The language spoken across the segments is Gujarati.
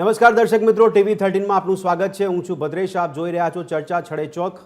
નમસ્કાર દર્શક મિત્રો, ટીવી 13માં આપનું સ્વાગત છે। હું છું ભદ્રેશ, આપ જોઈ રહ્યા છો ચર્ચા છડે ચોક।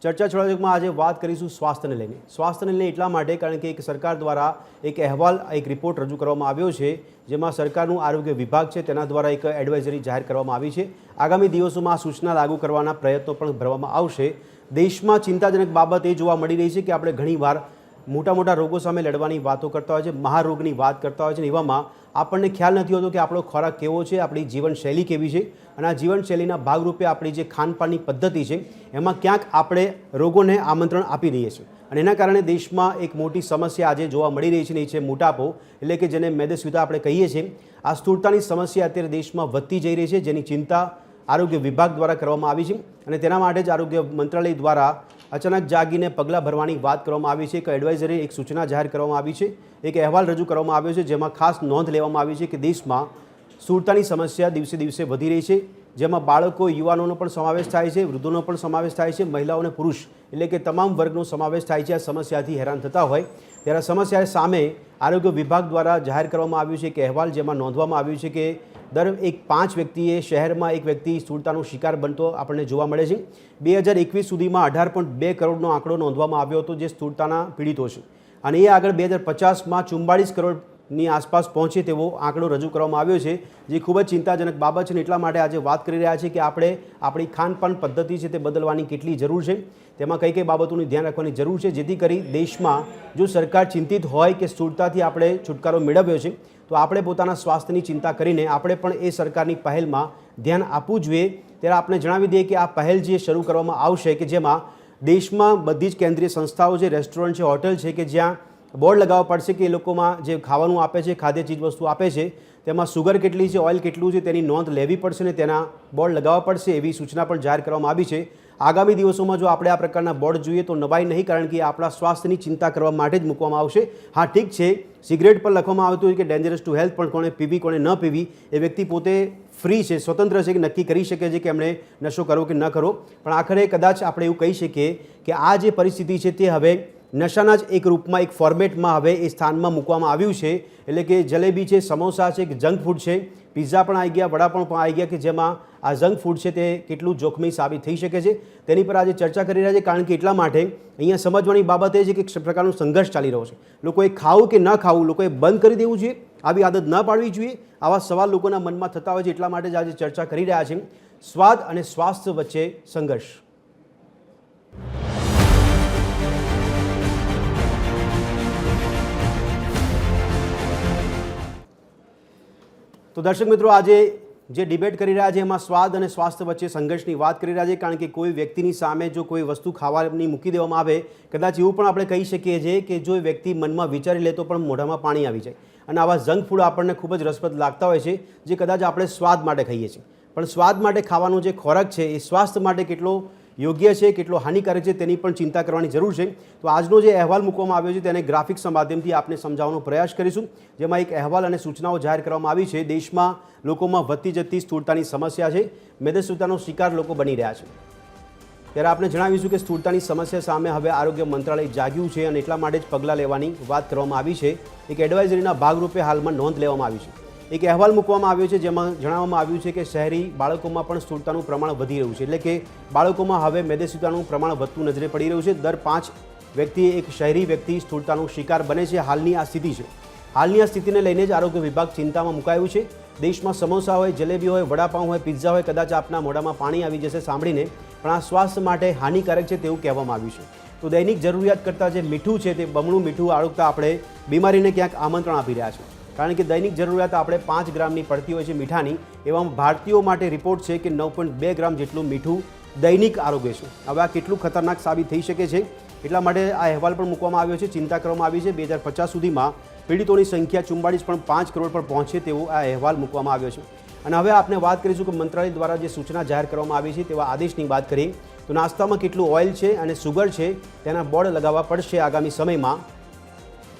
ચર્ચા છડે ચોકમાં આજે વાત કરીશું સ્વાસ્થ્યને લઈને એટલા માટે કારણ કે એક સરકાર દ્વારા એક અહેવાલ, એક રિપોર્ટ રજૂ કરવામાં આવ્યો છે, જેમાં સરકારનું આરોગ્ય વિભાગ છે તેના દ્વારા એક એડવાઇઝરી જાહેર કરવામાં આવી છે। આગામી દિવસોમાં આ સૂચના લાગુ કરવાના પ્રયત્નો પણ કરવામાં આવશે। દેશમાં ચિંતાજનક બાબત એ જોવા મળી રહી છે કે આપણે ઘણીવાર મોટા મોટા રોગો સામે લડવાની વાતો કરતા હોય છે, મહારોગની વાત કરતા હોય છે, એવામાં આપણને ખ્યાલ નથી હોતો કે આપણો ખોરાક કેવો છે, આપણી જીવનશૈલી કેવી છે, અને આ જીવનશૈલીના ભાગરૂપે આપણી જે ખાનપાનની પદ્ધતિ છે એમાં ક્યાંક આપણે રોગોને આમંત્રણ આપી દઈએ છીએ, અને એના કારણે દેશમાં એક મોટી સમસ્યા આજે જોવા મળી રહી છે ને એ છે મોટાપો, એટલે કે જેને મેદસ્વીતા આપણે કહીએ છીએ। આ સ્થૂળતાની સમસ્યા અત્યારે દેશમાં વધતી જઈ રહી છે, જેની ચિંતા આરોગ્ય વિભાગ દ્વારા કરવામાં આવી છે, અને તેના માટે જ આરોગ્ય મંત્રાલય દ્વારા અચાનક જાગીને પગલાં ભરવાની વાત કરવામાં આવી છે। એક એડવાઇઝરી, એક સૂચના જાહેર કરવામાં આવી છે, એક અહેવાલ રજૂ કરવામાં આવ્યો છે, જેમાં ખાસ નોંધ લેવામાં આવી છે કે દેશમાં સ્થૂળતાની સમસ્યા દિવસે દિવસે વધી રહી છે, જેમાં બાળકો, યુવાનોનો પણ સમાવેશ થાય છે, વૃદ્ધોનો પણ સમાવેશ થાય છે, મહિલાઓ અને પુરુષ એટલે કે તમામ વર્ગનો સમાવેશ થાય છે। આ સમસ્યાથી હેરાન થતા હોય ત્યારે સમસ્યા સામે આરોગ્ય વિભાગ દ્વારા જાહેર કરવામાં આવ્યું છે એક અહેવાલ, જેમાં નોંધવામાં આવ્યું છે કે દર 5 વ્યક્તિએ શહેરમાં એક વ્યક્તિ સ્થૂળતાનો શિકાર બનતો આપણને જોવા મળે છે। 2021 સુધીમાં 18.2 કરોડનો આંકડો નોંધવામાં આવ્યો હતો જે સ્થૂળતાના પીડિતો છે, અને એ આગળ 2050માં 44 કરોડની આસપાસ પહોંચે તેવો આંકડો રજૂ કરવામાં આવ્યો છે, જે ખૂબ જ ચિંતાજનક બાબત છે। એટલા માટે આજે વાત કરી રહ્યા છીએ કે આપણે આપણી ખાનપાન પદ્ધતિ છે તે બદલવાની કેટલી જરૂર છે, તેમાં કઈ કઈ બાબતોનું ધ્યાન રાખવાની જરૂર છે, જેથી કરી દેશમાં જો સરકાર ચિંતિત હોય કે સ્થૂળતાથી આપણે છુટકારો મેળવ્યો છે તો આપણે પોતાના સ્વાસ્થ્યની ચિંતા કરીને આપણે પણ એ સરકારની પહેલમાં ધ્યાન આપવું જોઈએ। ત્યારે આપણે જણાવી દઈએ કે આ પહેલ જે શરૂ કરવામાં આવશે કે જેમાં દેશમાં બધી જ કેન્દ્રીય સંસ્થાઓ છે, રેસ્ટોરન્ટ છે, હોટલ છે, કે જ્યાં બોર્ડ લગાવવા પડશે કે એ લોકોમાં જે ખાવાનું આપે છે, ખાદ્ય ચીજવસ્તુ આપે છે, તેમાં સુગર કેટલી છે, ઓઇલ કેટલું છે તેની નોંધ લેવી પડશે ને તેના બોર્ડ લગાવવા પડશે, એવી સૂચના પણ જાહેર કરવામાં આવી છે। આગામી દિવસોમાં જો આપણે આ પ્રકારના બોર્ડ જોઈએ તો નવાઈ નહીં, કારણ કે આપણા સ્વાસ્થ્યની ચિંતા કરવા માટે જ મૂકવામાં આવશે। હા, ઠીક છે, સિગરેટ પર લખવામાં આવતું હોય કે ડેન્જરસ ટુ હેલ્થ, પણ કોને પીવી કોને ન પીવી એ વ્યક્તિ પોતે ફ્રી છે, સ્વતંત્ર છે, કે નક્કી કરી શકે છે કે એમણે નશો કરવો કે ન કરવો। પણ આખરે કદાચ આપણે એવું કહી શકીએ કે આ જે પરિસ્થિતિ છે તે હવે નશાના જ એક રૂપમાં, એક ફોર્મેટમાં હવે એ સ્થાનમાં મૂકવામાં આવ્યું છે, એટલે કે જલેબી છે, સમોસા છે, કે જંક ફૂડ છે, પિઝા પણ આવી ગયા, વડાપાઉં પણ આવી ગયા, કે જેમાં આ જંક ફૂડ છે તે કેટલું જોખમી સાબિત થઈ શકે છે તેની પર આજે ચર્ચા કરી રહ્યા છે। કારણ કે એટલા માટે અહીંયા સમજવાની બાબત એ છે કે એક પ્રકારનો સંઘર્ષ ચાલી રહ્યો છે, લોકોએ ખાવું કે ન ખાવું, લોકોએ બંધ કરી દેવું જોઈએ, આવી આદત ન પાડવી જોઈએ, આવા સવાલ લોકોના મનમાં થતા હોય છે। એટલા માટે જ આજે ચર્ચા કરી રહ્યા છે સ્વાદ અને સ્વાસ્થ્ય વચ્ચે સંઘર્ષ। તો દર્શક મિત્રો, આજે જે ડિબેટ કરી રહ્યા છે એમાં સ્વાદ અને સ્વાસ્થ્ય વચ્ચે સંઘર્ષની વાત કરી રહ્યા છે, કારણ કે કોઈ વ્યક્તિની સામે જો કોઈ વસ્તુ ખાવાની મૂકી દેવામાં આવે, કદાચ એવું પણ આપણે કહી શકીએ છીએ કે જો એ વ્યક્તિ મનમાં વિચારી લે તો પણ મોઢામાં પાણી આવી જાય, અને આવા જંક ફૂડ આપણને ખૂબ જ રસપ્રદ લાગતા હોય છે, જે કદાચ આપણે સ્વાદ માટે ખાઈએ છીએ, પણ સ્વાદ માટે ખાવાનો જે ખોરાક છે એ સ્વાસ્થ્ય માટે કેટલો યોગ્ય છે, કેટલો હાનિકારક છે તેની પણ ચિંતા કરવાની જરૂર છે। તો આજનો જે અહેવાલ મૂકવામાં આવ્યો છે તેને ગ્રાફિક્સના માધ્યમથી આપને સમજાવવાનો પ્રયાસ કરીશું, જેમાં એક અહેવાલ અને સૂચનાઓ જાહેર કરવામાં આવી છે। દેશમાં લોકોમાં વધતી જતી સ્થૂળતાની સમસ્યા છે, મેદસ્વીતાનો શિકાર લોકો બની રહ્યા છે, ત્યારે આપણે જણાવીશું કે સ્થૂળતાની સમસ્યા સામે હવે આરોગ્ય મંત્રાલય જાગ્યું છે, અને એટલા માટે જ પગલાં લેવાની વાત કરવામાં આવી છે। એક એડવાઇઝરીના ભાગરૂપે હાલમાં નોંધ લેવામાં આવી છે, એક અહેવાલ મૂકવામાં આવ્યો છે, જેમાં જણાવવામાં આવ્યું છે કે શહેરી બાળકોમાં પણ સ્થૂળતાનું પ્રમાણ વધી રહ્યું છે, એટલે કે બાળકોમાં હવે મેદસ્વીતાનું પ્રમાણ વધતું નજરે પડી રહ્યું છે। દર 5 વ્યક્તિએ એક શહેરી વ્યક્તિ સ્થૂળતાનો શિકાર બને છે, હાલની આ સ્થિતિ છે। હાલની આ સ્થિતિને લઈને જ આરોગ્ય વિભાગ ચિંતામાં મુકાયું છે। દેશમાં સમોસા હોય, જલેબી હોય, વડાપાઉં હોય, પિઝા હોય, કદાચ આપના મોઢામાં પાણી આવી જશે સાંભળીને, પણ આ સ્વાસ્થ્ય માટે હાનિકારક છે તેવું કહેવામાં આવ્યું છે। તો દૈનિક જરૂરિયાત કરતાં જે મીઠું છે તે બમણું મીઠું આળોગતા આપણે બીમારીને ક્યાંક આમંત્રણ આપી રહ્યા છે, કારણ કે દૈનિક જરૂરિયાત આપણે 5 ગ્રામની પડતી હોય છે મીઠાની, એવામાં ભારતીયો માટે રિપોર્ટ છે કે 9.2 ગ્રામ જેટલું મીઠું દૈનિક આરોગ્ય છે। હવે આ કેટલું ખતરનાક સાબિત થઈ શકે છે, એટલા માટે આ અહેવાલ પણ મૂકવામાં આવ્યો છે, ચિંતા કરવામાં આવી છે। 2050 સુધીમાં પીડિતોની સંખ્યા 44.5 કરોડ પર પહોંચે તેવો આ અહેવાલ મૂકવામાં આવ્યો છે। અને હવે આપણે વાત કરીશું કે મંત્રાલય દ્વારા જે સૂચના જાહેર કરવામાં આવી છે તેવા આદેશની વાત કરીએ તો નાસ્તામાં કેટલું ઓઇલ છે અને સુગર છે તેના બોર્ડ લગાવવા પડશે આગામી સમયમાં।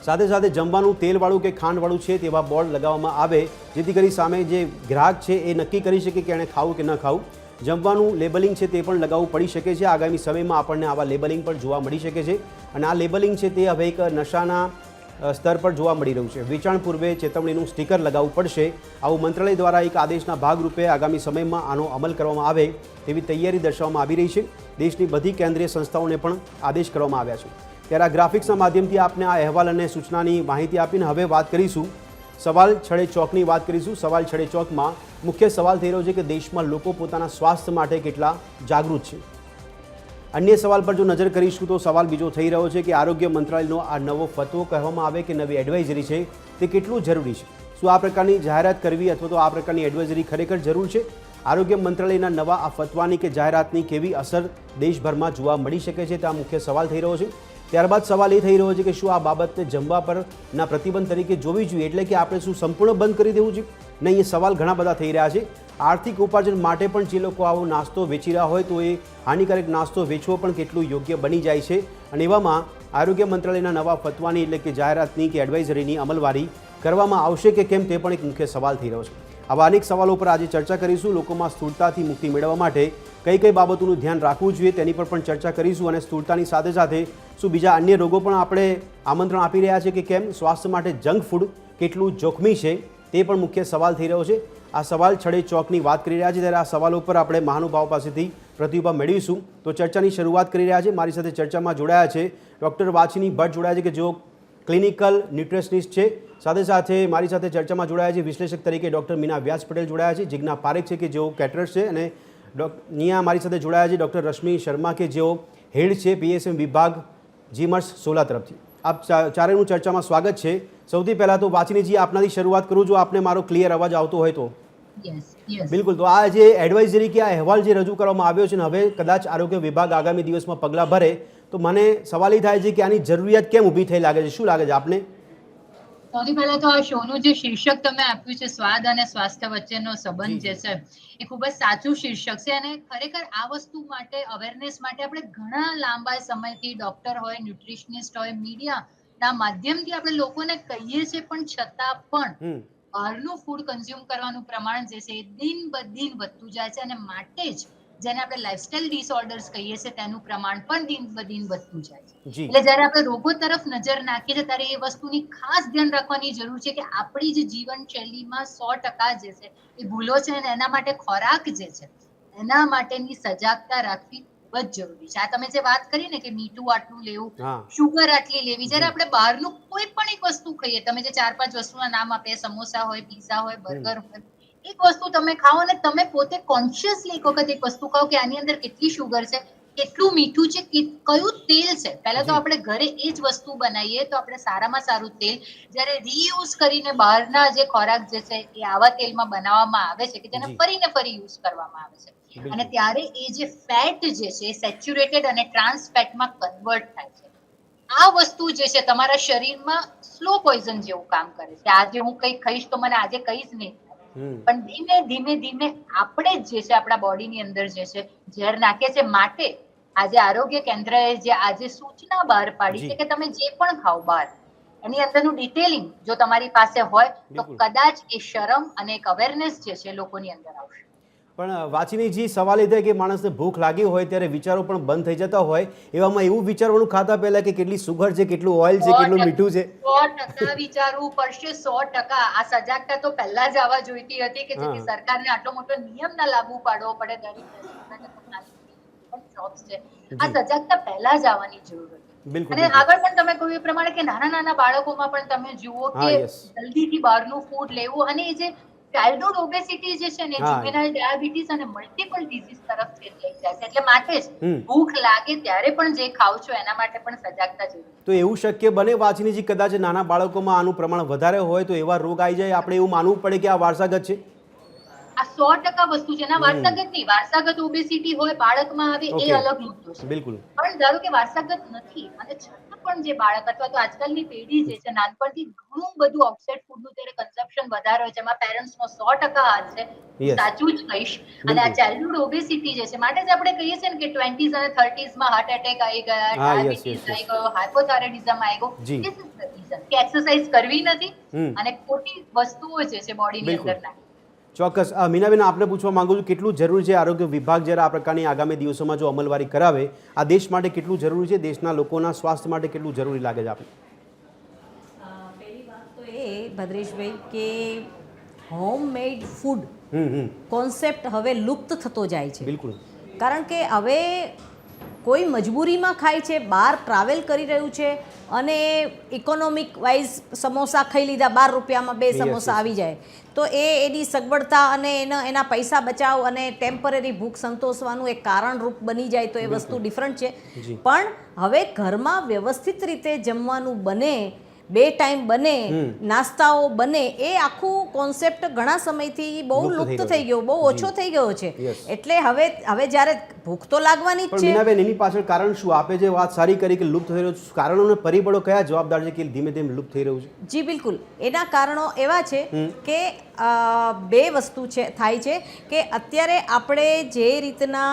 સાથે સાથે જમવાનું તેલવાળું કે ખાંડવાળું છે તેવા બોર્ડ લગાવવામાં આવે, જેથી કરી સામે જે ગ્રાહક છે એ નક્કી કરી શકે કે એણે ખાવું કે ન ખાવું। જમવાનું લેબલિંગ છે તે પણ લગાવવું પડી શકે છે, આગામી સમયમાં આપણને આવા લેબલિંગ પણ જોવા મળી શકે છે, અને આ લેબલિંગ છે તે હવે એક નશાના સ્તર પર જોવા મળી રહ્યું છે. વેચાણ પૂર્વે ચેતવણીનું સ્ટીકર લગાવવું પડશે. આવું મંત્રાલય દ્વારા એક આદેશના ભાગરૂપે આગામી સમયમાં આનો અમલ કરવામાં આવે તેવી તૈયારી દર્શાવવામાં આવી રહી છે. દેશની બધી કેન્દ્રીય સંસ્થાઓને પણ આદેશ કરવામાં આવ્યા છે. ત્યારે આ ગ્રાફિક્સના માધ્યમથી આપને આ અહેવાલ અને સૂચનાની માહિતી આપીને હવે વાત કરીશું સવાલ છડે ચોકની વાત કરીશું. સવાલ છડે ચોકમાં મુખ્ય સવાલ થઈ રહ્યો છે કે દેશમાં લોકો પોતાના સ્વાસ્થ્ય માટે કેટલા જાગૃત છે. અન્ય સવાલ પર જો નજર કરીશું તો સવાલ બીજો થઈ રહ્યો છે કે આરોગ્ય મંત્રાલયનો આ નવો ફતવો કહેવામાં આવે કે નવી એડવાઇઝરી છે તે કેટલું જરૂરી છે. શું આ પ્રકારની જાહેરાત કરવી અથવા તો આ પ્રકારની એડવાઇઝરી ખરેખર જરૂર છે? આરોગ્ય મંત્રાલયના નવા આ ફતવાની કે જાહેરાતની કેવી અસર દેશભરમાં જોવા મળી શકે છે તે આ મુખ્ય સવાલ થઈ રહ્યો છે. ત્યારબાદ સવાલ એ થઈ રહ્યો છે કે શું આ બાબતને જમવા પરના પ્રતિબંધ તરીકે જોવી જોઈએ, એટલે કે આપણે શું સંપૂર્ણ બંધ કરી દેવું જોઈએ? નહીં, એ સવાલ ઘણા બધા થઈ રહ્યા છે. આર્થિક ઉપાર્જન માટે પણ જે લોકો આવો નાસ્તો વેચી રહ્યા હોય તો એ હાનિકારક નાસ્તો વેચવો પણ કેટલું યોગ્ય બની જાય છે. અને એવામાં આરોગ્ય મંત્રાલયના નવા ફતવાની એટલે કે જાહેરાતની કે એડવાઇઝરીની અમલવારી કરવામાં આવશે કે કેમ તે પણ એક મુખ્ય સવાલ થઈ રહ્યો છે. આવા અનેક સવાલો પર આજે ચર્ચા કરીશું. લોકોમાં સ્થૂળતાથી મુક્તિ મેળવવા માટે કઈ કઈ બાબતોનું ધ્યાન રાખવું જોઈએ તેની પર પણ ચર્ચા કરીશું. અને સ્થૂળતાની સાથે સાથે શું બીજા અન્ય રોગો પણ આપણે આમંત્રણ આપી રહ્યા છે કે કેમ? સ્વાસ્થ્ય માટે જંક ફૂડ કેટલું જોખમી છે તે પણ મુખ્ય સવાલ થઈ રહ્યો છે. આ સવાલ છડે ચોકની વાત કરી રહ્યા છે ત્યારે આ સવાલો પર આપણે મહાનુભાવ પાસેથી પ્રતિભાવ મેળવીશું. તો ચર્ચાની શરૂઆત કરી રહ્યા છે. મારી સાથે ચર્ચામાં જોડાયા છે ડૉક્ટર વાચિની ભટ્ટ જોડાયા છે કે જેઓ ક્લિનિકલ ન્યુટ્રિશનિસ્ટ છે. સાથે સાથે મારી સાથે ચર્ચામાં જોડાયા છે વિશ્લેષક તરીકે ડૉક્ટર મીના વ્યાસ પટેલ જોડાયા છે. જિજ્ઞા પારેખ છે કે જેઓ કેટરર્સ છે. અને અહીંયા મારી સાથે જોડાયા છે ડૉક્ટર રશ્મિ શર્મા કે જેઓ હેડ છે PSM વિભાગ જીમર્સ સોલા તરફથી. આપ ચારેયનું ચર્ચામાં સ્વાગત છે. સૌથી પહેલાં તો વાચિનીજી આપનાથી શરૂઆત કરું જો આપને મારો ક્લિયર અવાજ આવતો હોય તો. બિલકુલ. તો આ જે એડવાઇઝરી કે આ અહેવાલ જે રજૂ કરવામાં આવ્યો છે ને હવે કદાચ આરોગ્ય વિભાગ આગામી દિવસમાં પગલાં ભરે તો મને સવાલ એ થાય છે કે આની જરૂરિયાત કેમ ઊભી થઈ લાગે છે? શું લાગે છે આપને? સૌથી પહેલા તો આ શોનું જે શીર્ષક તમે આપ્યું છે સ્વાદ અને સ્વાસ્થ્ય વચ્ચેનો સંબંધ જે છે એ ખૂબ જ સાચું શીર્ષક છે. અને ખરેખર આ વસ્તુ માટે અવેરનેસ માટે આપણે ઘણા લાંબા સમયથી ડોક્ટર હોય, ન્યુટ્રિશનિસ્ટ હોય, મીડિયાના માધ્યમથી આપણે લોકોને કહીએ છીએ, પણ છતાં પણ બહારનું ફૂડ કન્ઝ્યુમ કરવાનું પ્રમાણ જે છે એ દિન બદિન વધતું જાય છે. અને માટે જ જેને આપણે લાઇફસ્ટાઇલ ડિસઓર્ડર્સ કહીએ છીએ તેનું પ્રમાણ પણ દિન બદિન વધતું જાય છે. એટલે જ્યારે આપણે રોગો તરફ નજર નાખીએ છીએ ત્યારે એ વસ્તુની ખાસ ધ્યાન રાખવાની જરૂર છે કે આપણી જે જીવનશૈલીમાં 100% જે છે એ ભૂલો છે અને એના માટે ખોરાક જે છે એના માટેની સજાગતા રાખવી ખૂબ જ જરૂરી છે. આ તમે જે વાત કરી ને કે મીઠું આટલું લેવું, શુગર આટલી લેવી, જ્યારે આપણે બહારનું કોઈ પણ એક વસ્તુ ખાઈએ, તમે જે 4-5 વસ્તુના નામ આપે, સમોસા હોય, પીઝા હોય, બર્ગર હોય, એક વસ્તુ તમે ખાઓ અને તમે પોતે કોન્શિયસલી એક વખત એક વસ્તુ ખાઓ કે આની અંદર કેટલી શુગર છે, કેટલું મીઠું છે, કયું તેલ છે. પહેલા તો આપણે ઘરે એ જ વસ્તુ બનાવીએ તો આપણે સારામાં સારું તેલ, જ્યારે રીયુઝ કરીને બહારના જે ખોરાક જે છે એ આવા તેલમાં બનાવવામાં આવે છે કે જેને ફરીને ફરી યુઝ કરવામાં આવે છે. અને ત્યારે એ જે ફેટ જે છે એ સેચ્યુરેટેડ અને ટ્રાન્સ ફેટમાં કન્વર્ટ થાય છે. આ વસ્તુ જે છે તમારા શરીરમાં સ્લો પોઈઝન જેવું કામ કરે છે. આજે હું કંઈ ખાઈશ તો મને આજે કહીશ નહીં, પણ ધીમે ધીમે ધીમે આપણે જે છે આપણા બોડીની અંદર જે છે ઝેર નાખે છે. માટે આજે આરોગ્ય કેન્દ્રએ જે આજે સૂચના બહાર પાડી છે કે તમે જે પણ ખાઓ બહાર એની અંદરનું ડિટેલિંગ જો તમારી પાસે હોય તો કદાચ એ શરમ અને એક અવેરનેસ જે છે લોકોની અંદર આવશે. પણ વાચિનીજી સવાલ એ થાય કે માણસને ભૂખ લાગી હોય ત્યારે વિચારો પણ બંધ થઈ જતા હોય, એવામાં એવું વિચારવાનું ખાતા પહેલા કે કેટલી સુગર છે, કેટલું ઓઇલ છે, કેટલું મીઠું છે. 100% વિચારવું પડશે. 100% આ સજાગતા તો પહેલા જ આવવા જોઈતી હતી કે જેથી સરકારને આટલો મોટો નિયમ ના લાગુ પાડવો પડે. આ સજાગતા પહેલા જ આવવાની જરૂર હતી. અને આગળ પણ તમે કહ્યું એ પ્રમાણે કે નાના નાના બાળકોમાં પણ તમે જુઓ કે જલ્દીથી બહારનું ફૂડ લેવું અને એ જે ચાઇલ્ડહુડ ઓબેસિટી જે છે ને જ્યુવેનાઇલ ડાયાબિટીસ અને મલ્ટિપલ ડિઝીઝ તરફ લઈ જાય છે. એટલે માટે જ ભૂખ લાગે ત્યારે પણ જે ખાવ છો એના માટે પણ સજાગતા જરૂરી. તો એવું શક્ય બને વાચિનીજી કદાચ નાના બાળકોમાં આનું પ્રમાણ વધારે હોય તો એવા રોગ આવી જાય, આપણે એવું માનવું પડે કે આ વારસાગત છે? આ 100% વસ્તુ છે. ના વારસાગત નહીં, વારસાગત ઓબેસિટી હોય બાળકમાં આવે એ અલગ મુદ્દો છે. બિલકુલ. પણ ધારો કે વારસાગત નથી અને છતાં પણ જે બાળક અથવા તો આજકાલની પેઢી જે છે નાનપણથી ઘણું બધું આઉટસાઇડ ફૂડનું જ્યારે કન્ઝમ્પશન વધારે હોય છે એમાં પેરેન્ટ્સનો 100% હાથ છે, સાચું જ કહીશ. અને આ ચાઇલ્ડહુડ ઓબેસિટી જે છે માટે જ આપણે કહીએ છીએ ને કે 20s અને 30s માં હાર્ટ એટેક આવી ગયા, ડાયાબિટીસ આવી ગયો, હાઇપોથાઇરોઇડિઝમ આવી ગયો. ધીસ ઇઝ ધ રીઝન કે એક્સરસાઇઝ કરવી નથી અને ખોટી વસ્તુઓ જે છે બોડીની અંદર નાખી. ચોક્કસ. મીનાબેન, આપને પૂછવા માંગુ છું કેટલું જરૂરી છે આરોગ્ય વિભાગ જ્યારે આ પ્રકારની આગામી દિવસોમાં જો અમલવારી કરાવે આ દેશ માટે કેટલું જરૂરી છે, દેશના લોકોના સ્વાસ્થ્ય માટે કેટલું જરૂરી લાગે છે આપને? ભદ્રેશભાઈ કે હોમમેડ ફૂડ હમ કોન્સેપ્ટ હવે લુપ્ત થતો જાય છે. બિલકુલ. કારણ કે હવે કોઈ મજબૂરીમાં ખાય છે, બહાર ટ્રાવેલ કરી રહ્યું છે અને ઇકોનોમિક વાઇઝ સમોસા ખાઈ લીધા, 12 રૂપિયામાં 2 સમોસા આવી જાય, તો એની સગવડતા અને એના પૈસા બચાવ અને ટેમ્પરરી ભૂખ સંતોષવાનું એક કારણરૂપ બની જાય તો એ વસ્તુ ડિફરન્ટ છે. પણ હવે ઘરમાં વ્યવસ્થિત રીતે જમવાનું બને, 2 ટાઈમ બને, નાસ્તાઓ બને, એ આખું કોન્સેપ્ટ ઘણા સમયથી બહુ લુપ્ત થઈ ગયો, બહુ ઓછો થઈ ગયો છે. એટલે હવે જ્યારે ભૂખ તો લાગવાની જ છે. મીનાબેન, એની પાછળ કારણ શું? આપે જે વાત સારી કરી કે લુપ્ત થઈ રહ્યું છે, કારણો અને પરિબળો કયા જવાબદાર છે કે ધીમે ધીમે લુપ્ત થઈ રહ્યું છે? જી બિલકુલ, એના કારણો એવા છે કે 2 વસ્તુ થાય છે કે અત્યારે આપણે જે રીતના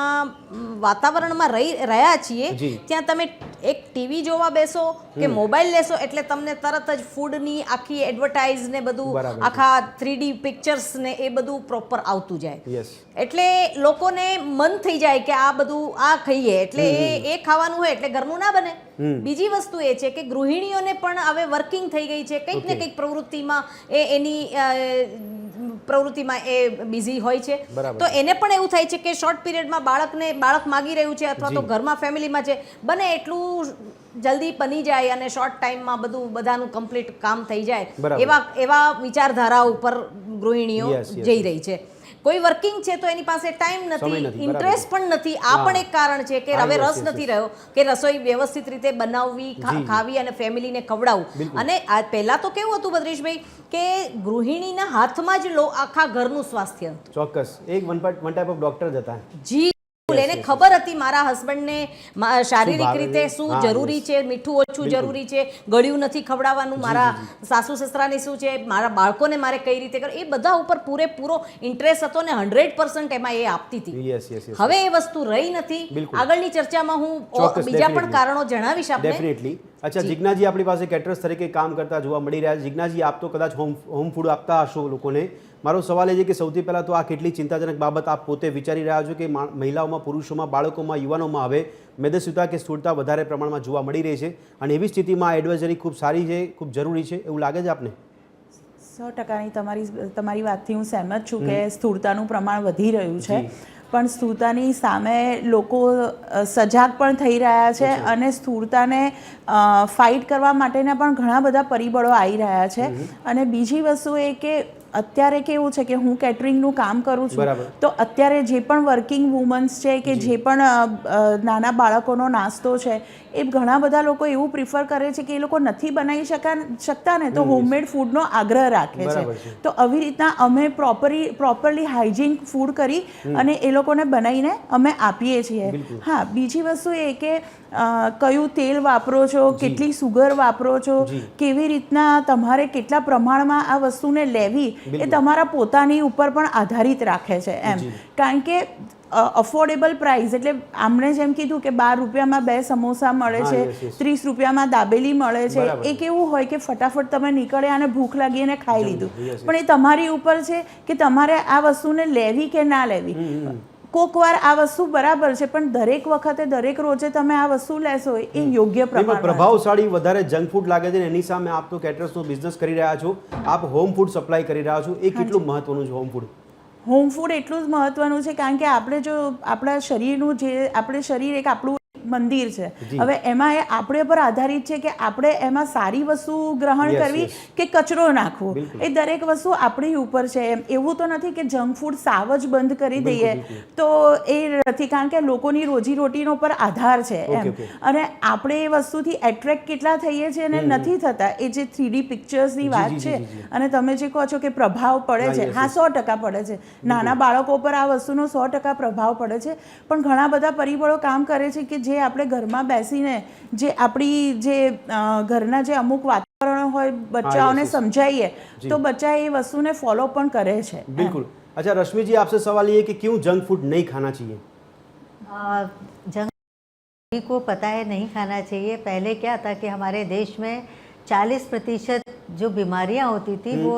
વાતાવરણમાં રહ્યા છીએ ત્યાં તમે એક ટીવી જોવા બેસો કે મોબાઈલ લેશો એટલે તમને તરત જ ફૂડની આખી એડવર્ટાઇઝ ને બધું, આખા 3D પિક્ચર્સ ને એ બધું પ્રોપર આવતું જાય. એટલે લોકોને મન થઈ જાય કે આ બધું આ ખાઈએ, એટલે એ ખાવાનું હોય એટલે ઘરનું ના બને. બીજી વસ્તુ એ છે કે ગૃહિણીઓને પણ હવે વર્કિંગ થઈ ગઈ છે, કંઈક ને કંઈક પ્રવૃત્તિમાં એની પ્રવૃત્તિમાં એ બિઝી હોય છે, તો એને પણ એવું થાય છે કે શોર્ટ પીરિયડમાં બાળક માગી રહ્યું છે અથવા તો ઘરમાં ફેમિલીમાં છે, બને એટલું જલ્દી બની જાય અને શોર્ટ ટાઈમમાં બધાનું કમ્પ્લીટ કામ થઈ જાય, એવા વિચારધારા ઉપર ગૃહિણીઓ જઈ રહી છે. કોઈ વર્કિંગ છે તો એની પાસે ટાઈમ નથી, ઇન્ટરેસ્ટ પણ નથી. આ પણ એક કારણ છે કે હવે રસ નથી રહ્યો કે રસોઈ વ્યવસ્થિત રીતે બનાવવી, ખાવી અને ફેમિલીને ખવડાવવું. અને પહેલા તો કેવું હતું ભદ્રેશભાઈ કે ગૃહિણીના હાથમાં જ આખા ઘરનું સ્વાસ્થ્ય. ચોક્કસ, એક વન ટાઈપ ઓફ ડોક્ટર જ હતા. જી, એને ખબર હતી મારા હસબન્ડને શારીરિક રીતે શું જરૂરી છે, મીઠું ઓછું જરૂરી છે, ગળ્યું નથી ખવડાવવાનું, મારા સાસુ સસરાને શું છે, મારા બાળકોને મારે કઈ રીતે કરવું, એ બધા ઉપર પૂરેપૂરો ઇન્ટરેસ્ટ હતો ને 100% એમાં એ આપતી હતી. હવે એ વસ્તુ રહી નથી. આગળની ચર્ચામાં હું બીજા પણ કારણો જણાવીશ આપને. ડેફિનેટલી. અચ્છા, જિજ્ઞાજી આપણી પાસે કેટરર્સ તરીકે કામ કરતા જોવા મળી રહ્યા છે. જિજ્ઞાજી, આપ તો કદાચ હોમ ફૂડ આપતા હશો લોકોને. મારો સવાલ એ છે કે સૌથી પહેલાં તો આ કેટલી ચિંતાજનક બાબત આપ પોતે વિચારી રહ્યા છો કે મહિલાઓમાં, પુરુષોમાં, બાળકોમાં, યુવાનોમાં હવે મેદસ્વીતા કે સ્થૂળતા વધારે પ્રમાણમાં જોવા મળી રહી છે, અને એવી સ્થિતિમાં એડવાઇઝરી ખૂબ સારી છે, ખૂબ જરૂરી છે, એવું લાગે છે આપને? 100% તમારી વાતથી હું સહેમત છું કે સ્થૂળતાનું પ્રમાણ વધી રહ્યું છે, પણ સ્થૂળતાની સામે લોકો સજાગ પણ થઈ રહ્યા છે અને સ્થૂળતાને ફાઇટ કરવા માટેના પણ ઘણા બધા પરિબળો આવી રહ્યા છે. અને બીજી વસ્તુ એ કે અત્યારે કેવું છે કે હું કેટરિંગનું કામ કરું છું, તો અત્યારે જે પણ વર્કિંગ વુમન્સ છે કે જે પણ નાના બાળકોનો નાસ્તો છે, એ ઘણા બધા લોકો એવું પ્રિફર કરે છે કે એ લોકો નથી બનાવી શકતા ને તો હોમમેડ ફૂડનો આગ્રહ રાખે છે. તો આવી રીતના અમે પ્રોપરલી હાઇજીન ફૂડ કરી અને એ લોકોને બનાવીને અમે આપીએ છીએ. હા, બીજી વસ્તુ એ કે કયું તેલ વાપરો છો, કેટલી સુગર વાપરો છો, કેવી રીતના તમારે કેટલા પ્રમાણમાં આ વસ્તુને લેવી, એ તમારા પોતાની ઉપર પણ આધારિત રાખે છે એમ. કારણ કે અફોર્ડેબલ પ્રાઇસ એટલે આમણે જેમ કીધું કે 12 રૂપિયામાં 2 સમોસા મળે છે, 30 રૂપિયામાં દાબેલી મળે છે, એ કેવું હોય કે ફટાફટ તમે નીકળ્યા અને ભૂખ લાગી અને ખાઈ લીધું. પણ એ તમારી ઉપર છે કે તમારે આ વસ્તુને લેવી કે ના લેવી. કોક વાર આ વસ્તુ બરાબર છે, પણ દરેક વખતે દરેક રોજે તમે આ વસ્તુ લેશો એ યોગ્ય પ્રભાવશાળી વધારે જંક ફૂડ લાગે છે. એની સામે આપ તો કેટરર્સનો બિઝનેસ કરી રહ્યા છો, આપ હોમ ફૂડ સપ્લાય કરી રહ્યા છો, એ કેટલું મહત્વનું છે હોમ ફૂડ? હોમ ફૂડ એટલું જ મહત્વનું છે કારણ કે આપણે જો આપણા શરીરનું આપણે શરીર એક આપણું મંદિર છે. હવે એમાં એ આપણે પર આધારિત છે કે આપણે એમાં સારી વસ્તુ ગ્રહણ કરવી કે કચરો નાખવો, એ દરેક વસ્તુ આપણી ઉપર છે. એવું તો નથી કે જંક ફૂડ સાવ જ બંધ કરી દઈએ તો એ નથી, કારણ કે લોકોની રોજીરોટીનો પર આધાર છે એમ. અને આપણે એ વસ્તુથી એટ્રેક્ટ કેટલા થઈએ છીએ અને નથી થતા, એ જે 3D પિક્ચર્સની વાત છે અને તમે જે કહો છો કે પ્રભાવ પડે છે, હા 100% પડે છે. નાના બાળકો પર આ વસ્તુનો 100% પ્રભાવ પડે છે. પણ ઘણા બધા પરિબળો કામ કરે છે કે જે આપણે ઘરમાં બેસીને જે આપણી જે ઘરના જે અમુક વાતાવરણ હોય બચ્ચાઓને સમજાવીએ તો બચ્ચા એ વસ્તુને ફોલો પણ કરે છે. बिल्कुल. अच्छा रश्मि जी, आपसे सवाल ये कि क्यों जंक फूड नहीं खाना चाहिए? जंक सभी को पता है नहीं खाना चाहिए. पहले क्या था कि हमारे देश में 40% जो बीमारियां होती थी वो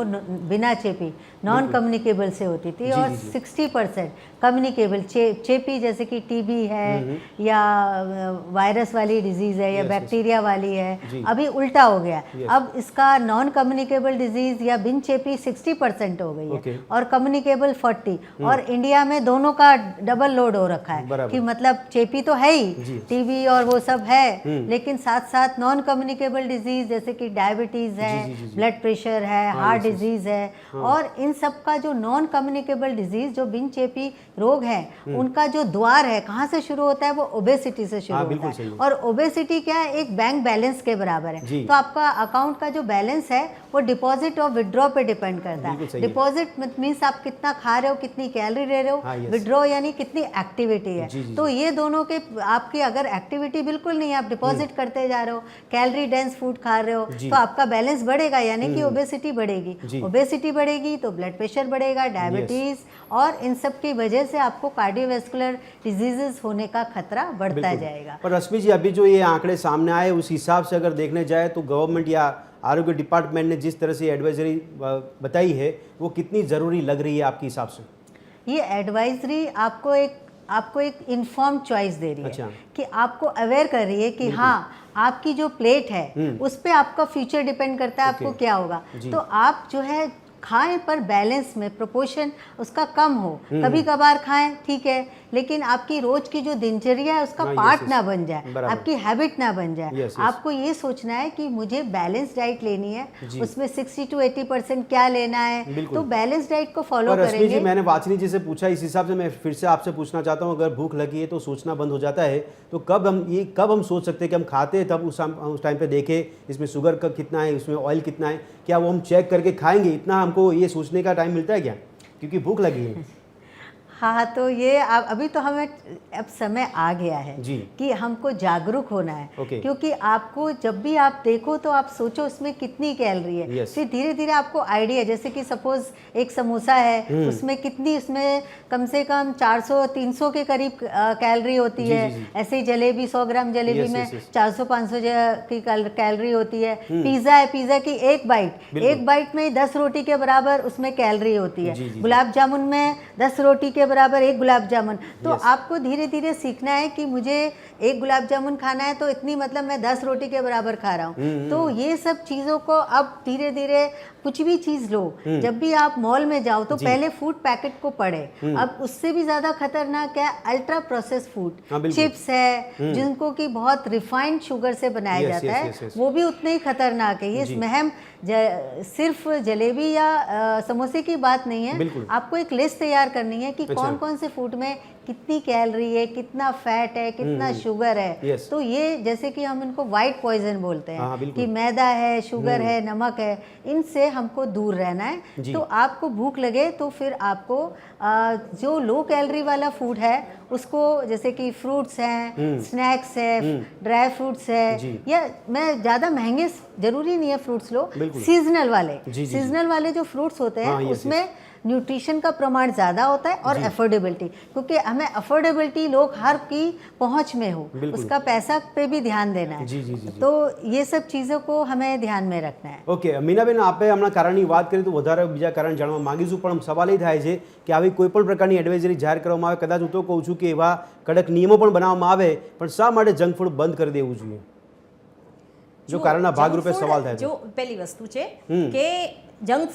बिना चेपी, नॉन कम्युनिकेबल से होती थी और 60% कम्युनिकेबल चेपी जैसे कि टीबी है या वायरस वाली डिजीज़ है या बैक्टीरिया वाली है, अभी उल्टा हो गया। अब इसका नॉन कम्युनिकेबल डिजीज़ या बिन चेपी 60% हो गई है और कम्युनिकेबल 40, और इंडिया में दोनों का डबल लोड हो रखा है कि मतलब चेपी तो है ही, टीबी और वो सब है, लेकिन साथ साथ नॉन कम्युनिकेबल डिजीज़ जैसे कि डायबिटीज़ है, ब्लड प्रेशर है, हार्ट डिजीज़ है, और इन सब का जो नॉन कम्युनिकेबल डिजीज़ जो बिन चेपी रोग है उनका जो द्वार है कहाँ से शुरू होता है, वो ओबेसिटी से शुरू होता है। और ओबेसिटी क्या है, एक बैंक बैलेंस के बराबर है। तो आपका अकाउंट का जो बैलेंस है वो डिपॉजिट और विड्रॉ पे डिपेंड करता है। डिपॉजिट मीन्स आप कितना खा रहे हो, कितनी कैलोरी ले रहे हो, विड्रॉ यानी कितनी एक्टिविटी है। तो ये दोनों के आपकी अगर एक्टिविटी बिल्कुल नहीं है, आप डिपॉजिट करते जा रहे हो, कैलोरी डेंस फूड खा रहे हो, तो आपका बैलेंस बढ़ेगा यानी कि ओबेसिटी बढ़ेगी। ओबेसिटी बढ़ेगी तो ब्लड प्रेशर बढ़ेगा, डायबिटीज, और इन सब की वजह से आपको कार्डियोवैस्कुलर डिजीजेस होने का खतरा बढ़ता जाएगा। पर रश्मि जी, अभी जो ये आंकड़े सामने आए उस हिसाब से अगर देखने जाए तो गवर्नमेंट या आरोग्य डिपार्टमेंट ने जिस तरह से एडवाइजरी बताई है वो कितनी ज़रूरी लग रही है आपके हिसाब से? ये एडवाइजरी आपको एक इन्फॉर्म चॉइस दे रही है कि आपको अवेयर कर रही है कि हाँ आपकी जो प्लेट है उस पर आपका फ्यूचर डिपेंड करता है, आपको क्या होगा। तो आप जो है खाएं पर बैलेंस में, प्रोपोर्शन उसका कम हो, कभी कभार खाएं ठीक है, लेकिन आपकी रोज की जो दिनचर्या है उसका पार्ट ना बन जाए, आपकी हैबिट ना बन जाए। आपको ये सोचना है कि मुझे बैलेंस डाइट लेनी है, उसमें 60 to 80% क्या लेना है, तो बैलेंस डाइट को फॉलो करेंगे। जी, मैंने वाचनी जी से पूछा, इस हिसाब से मैं फिर से आपसे पूछना चाहता हूँ, अगर भूख लगी है तो सोचना बंद हो जाता है, तो कब हम सोच सकते हैं कि हम खाते हैं तब उस टाइम पे देखें इसमें शुगर का कितना है, इसमें ऑयल कितना है, क्या वो हम चेक करके खाएंगे, इतना हमको ये सोचने का टाइम मिलता है क्या, क्योंकि भूख लगी है? हाँ, तो ये अभी तो हमें अब समय आ गया है कि हमको जागरूक होना है। क्योंकि आपको जब भी आप देखो तो आप सोचो उसमें कितनी कैलोरी है, फिर धीरे धीरे आपको आइडिया, जैसे कि सपोज एक समोसा है उसमें कितनी, उसमें कम से कम 400-300 के करीब कैलोरी होती है। ऐसे ही जलेबी, 100 ग्राम जलेबी में 400-500 की कैलोरी होती है। पिज़्ज़ा है, पिज़्ज़ा की एक बाइट में 10 रोटी के बराबर उसमें कैलोरी होती है। गुलाब जामुन में 10 रोटी के बराबर एक गुलाब जामुन। तो आपको धीरे धीरे सीखना है कि मुझे एक गुलाब जामुन खाना है तो इतनी, मतलब मैं 10 रोटी के बराबर खा रहा हूँ। तो ये सब चीज़ों को अब धीरे धीरे, कुछ भी चीज़ लो, जब भी आप मॉल में जाओ तो पहले फूड पैकेट को पढ़े। अब उससे भी ज़्यादा खतरनाक है अल्ट्रा प्रोसेस फूड, चिप्स है जिनको कि बहुत रिफाइंड शुगर से बनाया जाता है, वो भी उतने ही खतरनाक है। ये इसमें सिर्फ जलेबी या समोसे की बात नहीं है, आपको एक लिस्ट तैयार करनी है कि कौन कौन से फूड में कितनी कैलोरी है, कितना फैट है, कितना शुगर है। तो ये जैसे कि हम इनको वाइट पॉइजन बोलते हैं कि मैदा है, शुगर है, नमक है, इनसे हमको दूर रहना है। तो आपको भूख लगे तो फिर आपको जो लो कैलोरी वाला फूड है उसको, जैसे कि फ्रूट्स हैं, स्नैक्स है, ड्राई फ्रूट्स है, या मैं ज़्यादा महंगे जरूरी नहीं है फ्रूट्स लो, सीजनल वाले जो फ्रूट्स होते हैं उसमें न्यूट्रिशन का प्रमाण ज़्यादा होता है और अफोर्डेबिलिटी, क्योंकि हमें अफोर्डेबिलिटी लोग हर की पहुंच में हो, उसका पैसा पे भी ध्यान देना है। तो ये सब चीज़ों को हमें ध्यान में रखना है। ओके मीनाबेन, आपे हमણાં કારણની વાત કરી તો વધારે બીજા કારણ જાણવા માંગીશું, પણ સવાલ એ થાય છે કે આવી કોઈ પણ પ્રકારની એડવાઇઝરી જાહેર કરવામાં આવે, કદાચ હું તો કહું છું કે એવા કડક નિયમો પણ બનાવવામાં આવે, પણ શા માટે જંક ફૂડ બંધ કરી દેવું જોઈએ? જો કારણના ભાગરૂપે સવાલ થાય છે। જો પહેલી વસ્તુ છે કે જંક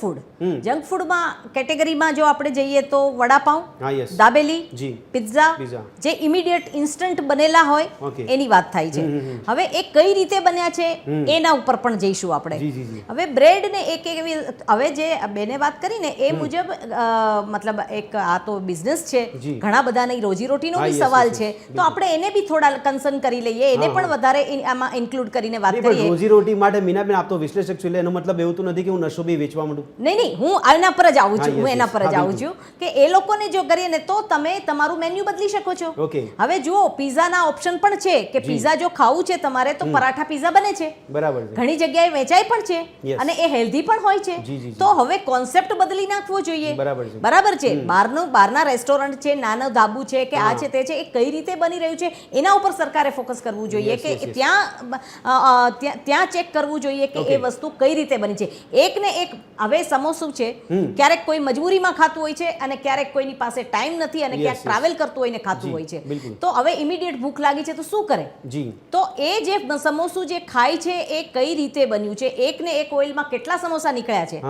ફૂડમાં કેટેગરીમાં જો આપણે જઈએ તો વડાપાઉં, દાબેલી, પિઝા, જે ઇમિડિયેટ ઇન્સ્ટન્ટ બનેલા હોય એની વાત થાય છે। હવે એ કઈ રીતે બન્યા છે એના ઉપર પણ જઈશું આપણે। હવે બ્રેડ ને એક એવી, હવે જે બેને વાત કરી ને એ મુજબ, મતલબ એક આ તો બિઝનેસ છે, ઘણા બધાની રોજીરોટીનો બી સવાલ છે, તો આપણે એને બી થોડા કન્સર્ન કરી લઈએ, એને પણ વધારે આમાં ઇન્ક્લુડ કરીને વાત કરીએ। રોજીરોટી માટે મીનાબેન આપ તો વિશ્લેષક છો, એટલે એનો મતલબ એવું તો નથી કે હું નશો બી નહીં, હું એના પર જ આવું છું, કે એ લોકોને જો કરીએ ને તો તમે તમારું મેન્યુ બદલી શકો છો। હવે જુઓ, પિઝાના ઓપ્શન પણ છે કે પિઝા જો ખાવું છે તમારે તો પરાઠા પિઝા બને છે, બરાબર, ઘણી જગ્યાએ વેચાય પણ છે અને એ હેલ્ધી પણ હોય છે। તો હવે કોન્સેપ્ટ બદલી નાખવો જોઈએ, બરાબર છે। બહારના રેસ્ટોરન્ટ છે, નાનો ધાબુ છે કે આ છે તે છે, એ કઈ રીતે બની રહ્યું છે એના ઉપર સરકારે ફોકસ કરવું જોઈએ, કે ત્યાં ચેક કરવું જોઈએ કે એ વસ્તુ કઈ રીતે બની છે। એક ને એક હવે સમોસું છે ક્યારેક કોઈ મજબૂરીમાં ખાતું હોય છે અને ક્યારેક કોઈની પાસે ટાઈમ નથી અને ક્યાંક ટ્રાવેલ કરતું હોય ને ખાતું હોય છે, તો હવે ઇમિડિયેટ ભૂખ લાગી છે તો શું કરે? તો એ જે સમોસું જે ખાય છે એ કઈ રીતે બન્યું છે, એક ને એક ઓઇલમાં કેટલા સમોસા નીકળ્યા છે,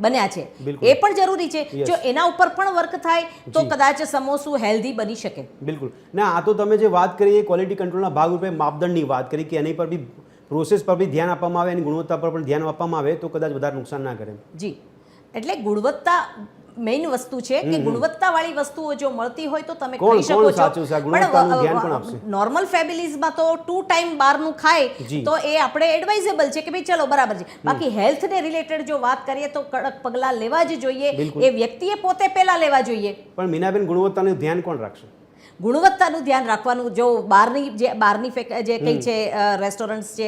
બન્યા છે, એ પણ જરૂરી છે. જો એના ઉપર પણ વર્ક થાય તો કદાચ સમોસું હેલ્ધી બની શકે. બિલકુલ. ના, આ તો તમે જે વાત કરી એ ક્વોલિટી કંટ્રોલના ભાગરૂપે માપદંડની વાત કરી કે એની પર બી પ્રોસેસ પર બી ધ્યાન આપવામાં આવે અને ગુણવત્તા પર પણ ધ્યાન આપવામાં આવે તો કદાચ વધારે નુકસાન ના કરે. જી, એટલે ગુણવત્તા મેઇન વસ્તુ છે કે ગુણવત્તાવાળી વસ્તુઓ જો મળતી હોય તો તમે ખાઈ શકો છો. પણ નોર્મલ ફેમિલીઝમાં તો 2 ટાઈમ બહારનું ખાય તો એ આપણે એડવાઇઝેબલ છે કે ભાઈ ચલો બરાબર છે. બાકી હેલ્થને રિલેટેડ જો વાત કરીએ તો કડક પગલાં લેવા જ જોઈએ, એ વ્યક્તિએ પોતે પહેલા લેવા જોઈએ. પણ મીનાબેન, ગુણવત્તાનું ધ્યાન કોણ રાખશે? ગુણવત્તાનું ધ્યાન રાખવાનું જો બહારની જે કંઈ છે રેસ્ટોરન્ટ્સ છે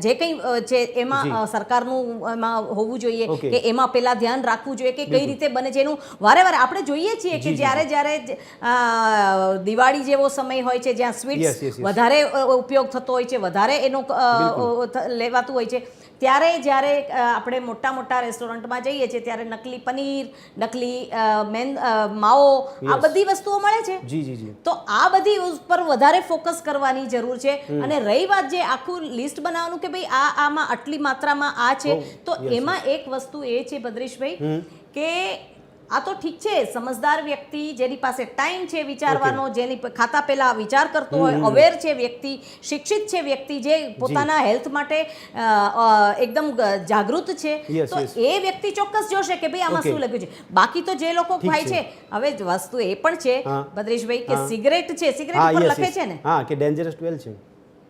જે કંઈ છે એમાં સરકારનું એમાં હોવું જોઈએ કે એમાં પહેલા ધ્યાન રાખવું જોઈએ કે કઈ રીતે બને છે. એનું વારે વારે આપણે જોઈએ છીએ કે જ્યારે દિવાળી જેવો સમય હોય છે જ્યાં સ્વીટ્સ વધારે ઉપયોગ થતો હોય છે, વધારે એનો લેવાતું હોય છે, ત્યારે જ્યારે આપણે મોટા મોટા રેસ્ટોરન્ટમાં જઈએ છીએ ત્યારે નકલી પનીર, નકલી માવો, આ બધી વસ્તુઓ મળે છે. તો આ બધી ઉપર વધારે ફોકસ કરવાની જરૂર છે. અને રહી વાત જે આખું લિસ્ટ બનાવવાનું કે ભાઈ આમાં આટલી માત્રામાં આ છે, તો એમાં એક વસ્તુ એ છે ભદ્રેશભાઈ કે આ તો ઠીક છે, સમજદાર વ્યક્તિ જેની પાસે ટાઈમ છે વિચારવાનો, જેની ખાતા પહેલા વિચાર કરતો હોય, અવેર છે વ્યક્તિ, શિક્ષિત છે વ્યક્તિ, જે પોતાના હેલ્થ માટે એકદમ જાગૃત છે, તો એ વ્યક્તિ ચોક્કસ જોશે કે ભાઈ આમાં શું લખ્યું છે. બાકી તો જે લોકો ખાય છે, હવે વસ્તુ એ પણ છે ભદ્રેશભાઈ કે સિગરેટ છે, સિગરેટ ઉપર લખે છે ને કે ડેન્જરસ 12 છે,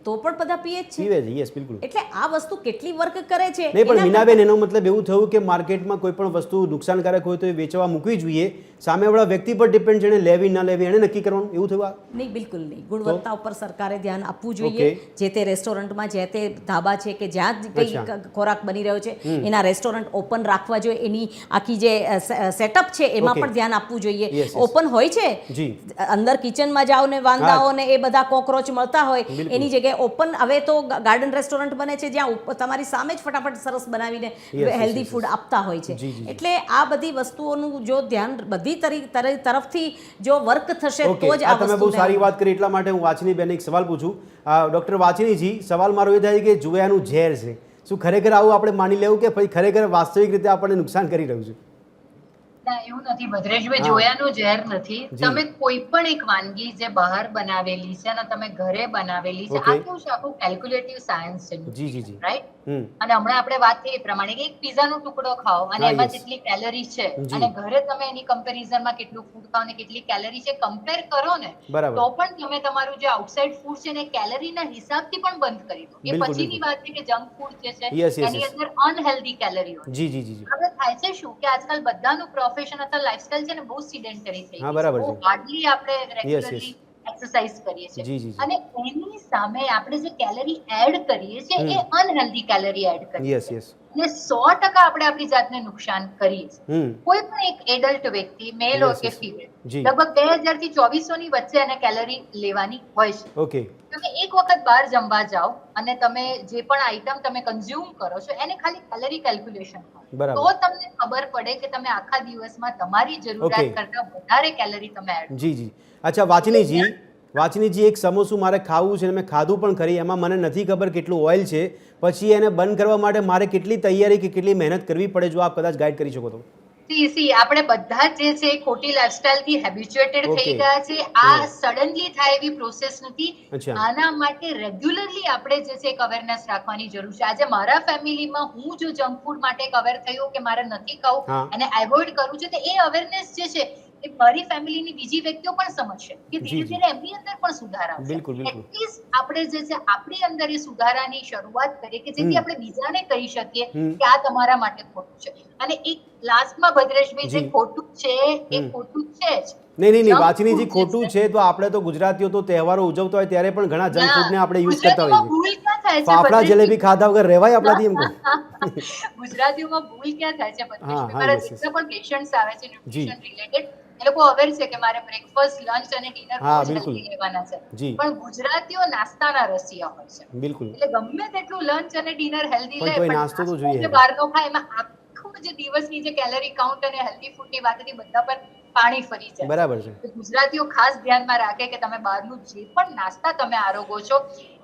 તો પણ બધા પીએ જ છે. પીવે છે, યસ, બિલકુલ. એટલે આ વસ્તુ કેટલી વર્ક કરે છે. નહીં, પણ મીનાબેન, એનો મતલબ એવું થયું કે માર્કેટમાં કોઈ પણ વસ્તુ નુકસાનકારક હોય તો એ વેચવા મૂકવી જોઈએ. સામેવાળા વ્યક્તિ પર ડિપેન્ડ છે, એને લેવી ન લેવી એને નક્કી કરવાનું, એવું થયું? નહીં, બિલકુલ નહીં. ગુણવત્તા ઉપર સરકારે ધ્યાન આપવું જોઈએ. જે તે રેસ્ટોરન્ટમાં, જે તે ધાબા છે કે જ્યાં કઈ ખોરાક બની રહ્યો છે એના રેસ્ટોરન્ટ ઓપન રાખવા જોઈએ. એની આખી જે સેટઅપ છે એમાં પણ ધ્યાન આપવું જોઈએ. ઓપન હોય છે, અંદર કિચનમાં જાઓ ને વાંદાઓ ને એ બધા કોકરોચ મળતા હોય, એની જગ્યાએ ઓપન, હવે તો ગાર્ડન રેસ્ટોરન્ટ બને છે જ્યાં તમારી સામે જ ફટાફટ સરસ બનાવીને હેલ્ધી ફૂડ આપતા હોય છે. એટલે આ બધી વસ્તુઓનું જો ધ્યાન બધી તરફથી જો વર્ક થશે તો જ આ વસ્તુ. તમે બહુ સારી વાત કરી, એટલા માટે હું વાચની બેન એક સવાલ પૂછું. ડોક્ટર વાચનીજી, સવાલ મારો એ થાય કે જોયાનું ઝેર છે, શું ખરેખર આવું આપણે માની લેવું કે પછી ખરેખર વાસ્તવિક રીતે આપણને નુકસાન કરી રહ્યું છે? ના, એવું નથી ભદ્રેશભાઈ, જોયાનું ઝેર નથી. તમે કોઈ પણ એક વાનગી જે બહાર બનાવેલી છે અને તમે ઘરે બનાવેલી છે, આ કેવું છે, આખું કેલ્ક્યુલેટિવ સાયન્સ છે, રાઈટ? અને હમણાં આપણે વાત થઈ એ પ્રમાણે કે એક પીઝાનો ટુકડો ખાઓ અને એમાં જેટલી કેલરી છે અને ઘરે તમે એની કમ્પેરિઝનમાં કેટલું ફૂડ ખાઓ ને કેટલી કેલરી છે કમ્પેર કરો ને, તો પણ તમે તમારું જે આઉટસાઇડ ફૂડ છે ને કેલરીના હિસાબથી પણ બંધ કરી દો. એ પછીની વાત છે કે જંક ફૂડ જે છે એની અંદર અનહેલ્ધી કેલરી હોય છે. હવે થાય છે શું કે આજકાલ બધાનું પ્રોફેશન અથવા લાઇફસ્ટાઇલ છે ને બહુ સિડેન્ટરી થઈ ગયું છે, બહુ હાર્ડલી આપણે રેગ્યુલરલી એક્સરસાઇઝ કરીએ છીએ અને એની સામે આપણે જે કેલરી એડ કરીએ છીએ એ અનહેલ્ધી કેલરી એડ કરીએ છીએ અને 100% આપણે આપણી જાતને નુકસાન કરીએ છીએ. કોઈ પણ એક એડલ્ટ વ્યક્તિ, મેલ હોય કે ફિમેલ, લગભગ 2000 થી 2400 ની વચ્ચે એને કેલરી લેવાની હોય છે. તમે એક વખત બહાર જમવા જાઓ અને તમે જે પણ આઈટમ તમે કન્ઝ્યુમ કરો છો એને ખાલી કેલરી કેલ્ક્યુલેશન કરો તો તમને ખબર પડે કે તમે આખા દિવસમાં તમારી જરૂરિયાત કરતા વધારે કેલરી તમે એડ. અચ્છા વાચનીજી, એક સમોસું મારે ખાવું છે, મેં ખાધું પણ ખરી, એમાં મને નથી ખબર કેટલું ઓઇલ છે, પછી એને બંધ કરવા માટે મારે કેટલી તૈયારી કે કેટલી મહેનત કરવી પડે, જો આપ કદાચ ગાઈડ કરી શકો તો? આપણે બધા જે છે ખોટી લાઇફસ્ટાઇલ થી હેબિચ્યુએટેડ થઈ ગયા છે. આ સડનલી થાય એવી પ્રોસેસ નથી. આના માટે રેગ્યુલરલી આપણે જે છે એક અવેરનેસ રાખવાની જરૂર છે. આજે મારા ફેમિલીમાં હું જો જંક ફૂડ માટે એક અવેર થયું કે મારે નથી ખાવું અને એવોઇડ કરવું છે, તો એ અવેરનેસ જે છે એ મારી ફેમિલીની બીજી વ્યક્તિઓ પણ સમજશે કે ધીરે ધીરે એમની અંદર પણ સુધારા આવશે. એટલીસ્ટ આપણે જે છે આપણી અંદર એ સુધારાની શરૂઆત કરીએ કે જેથી આપણે બીજાને કહી શકીએ કે આ તમારા માટે ખોટું છે. અને એક લાસ્ટમાં ભદ્રેશભાઈ, જે ખોટું છે એ ખોટું છે જ. નહીં, વાચનીજી, ખોટું છે તો આપણે તો ગુજરાતીઓ તો તહેવારો ઉજવતા હોય ત્યારે પણ ઘણા જંક ફૂડને આપણે યુઝ કરતા હોઈએ છીએ. ફાફડા જલેબી ખાધા વગર રહેવાય આપણાથી? એમ કહું ગુજરાતીઓમાં ભૂલ ક્યાં થાય છે ભદ્રેશભાઈ? મારા જેટલા પણ પેશન્ટ્સ આવે છે ન્યુટ્રિશન રિલેટેડ, એ લોકો અવેર છે કે મારે બ્રેકફાસ્ટ, લંચ અને ડિનર હેલ્ધી લેવાના છે, પણ ગુજરાતીઓ નાસ્તાના રસિયા હોય છે. એટલે ગમે તેટલું લંચ અને ડિનર હેલ્ધી લે, પણ નાસ્તો તો જોઈએ બહારનો ખાય, એમાં આખું આપણું જે દિવસની જે કેલરી કાઉન્ટ અને હેલ્ધી ફૂડની વાત હતી બધા પર પાણી ફરી જાય. બરાબર છે. તો ગુજરાતીઓ ખાસ ધ્યાનમાં રાખે કે તમે બહારનું જે પણ નાસ્તા તમે આરોગો છો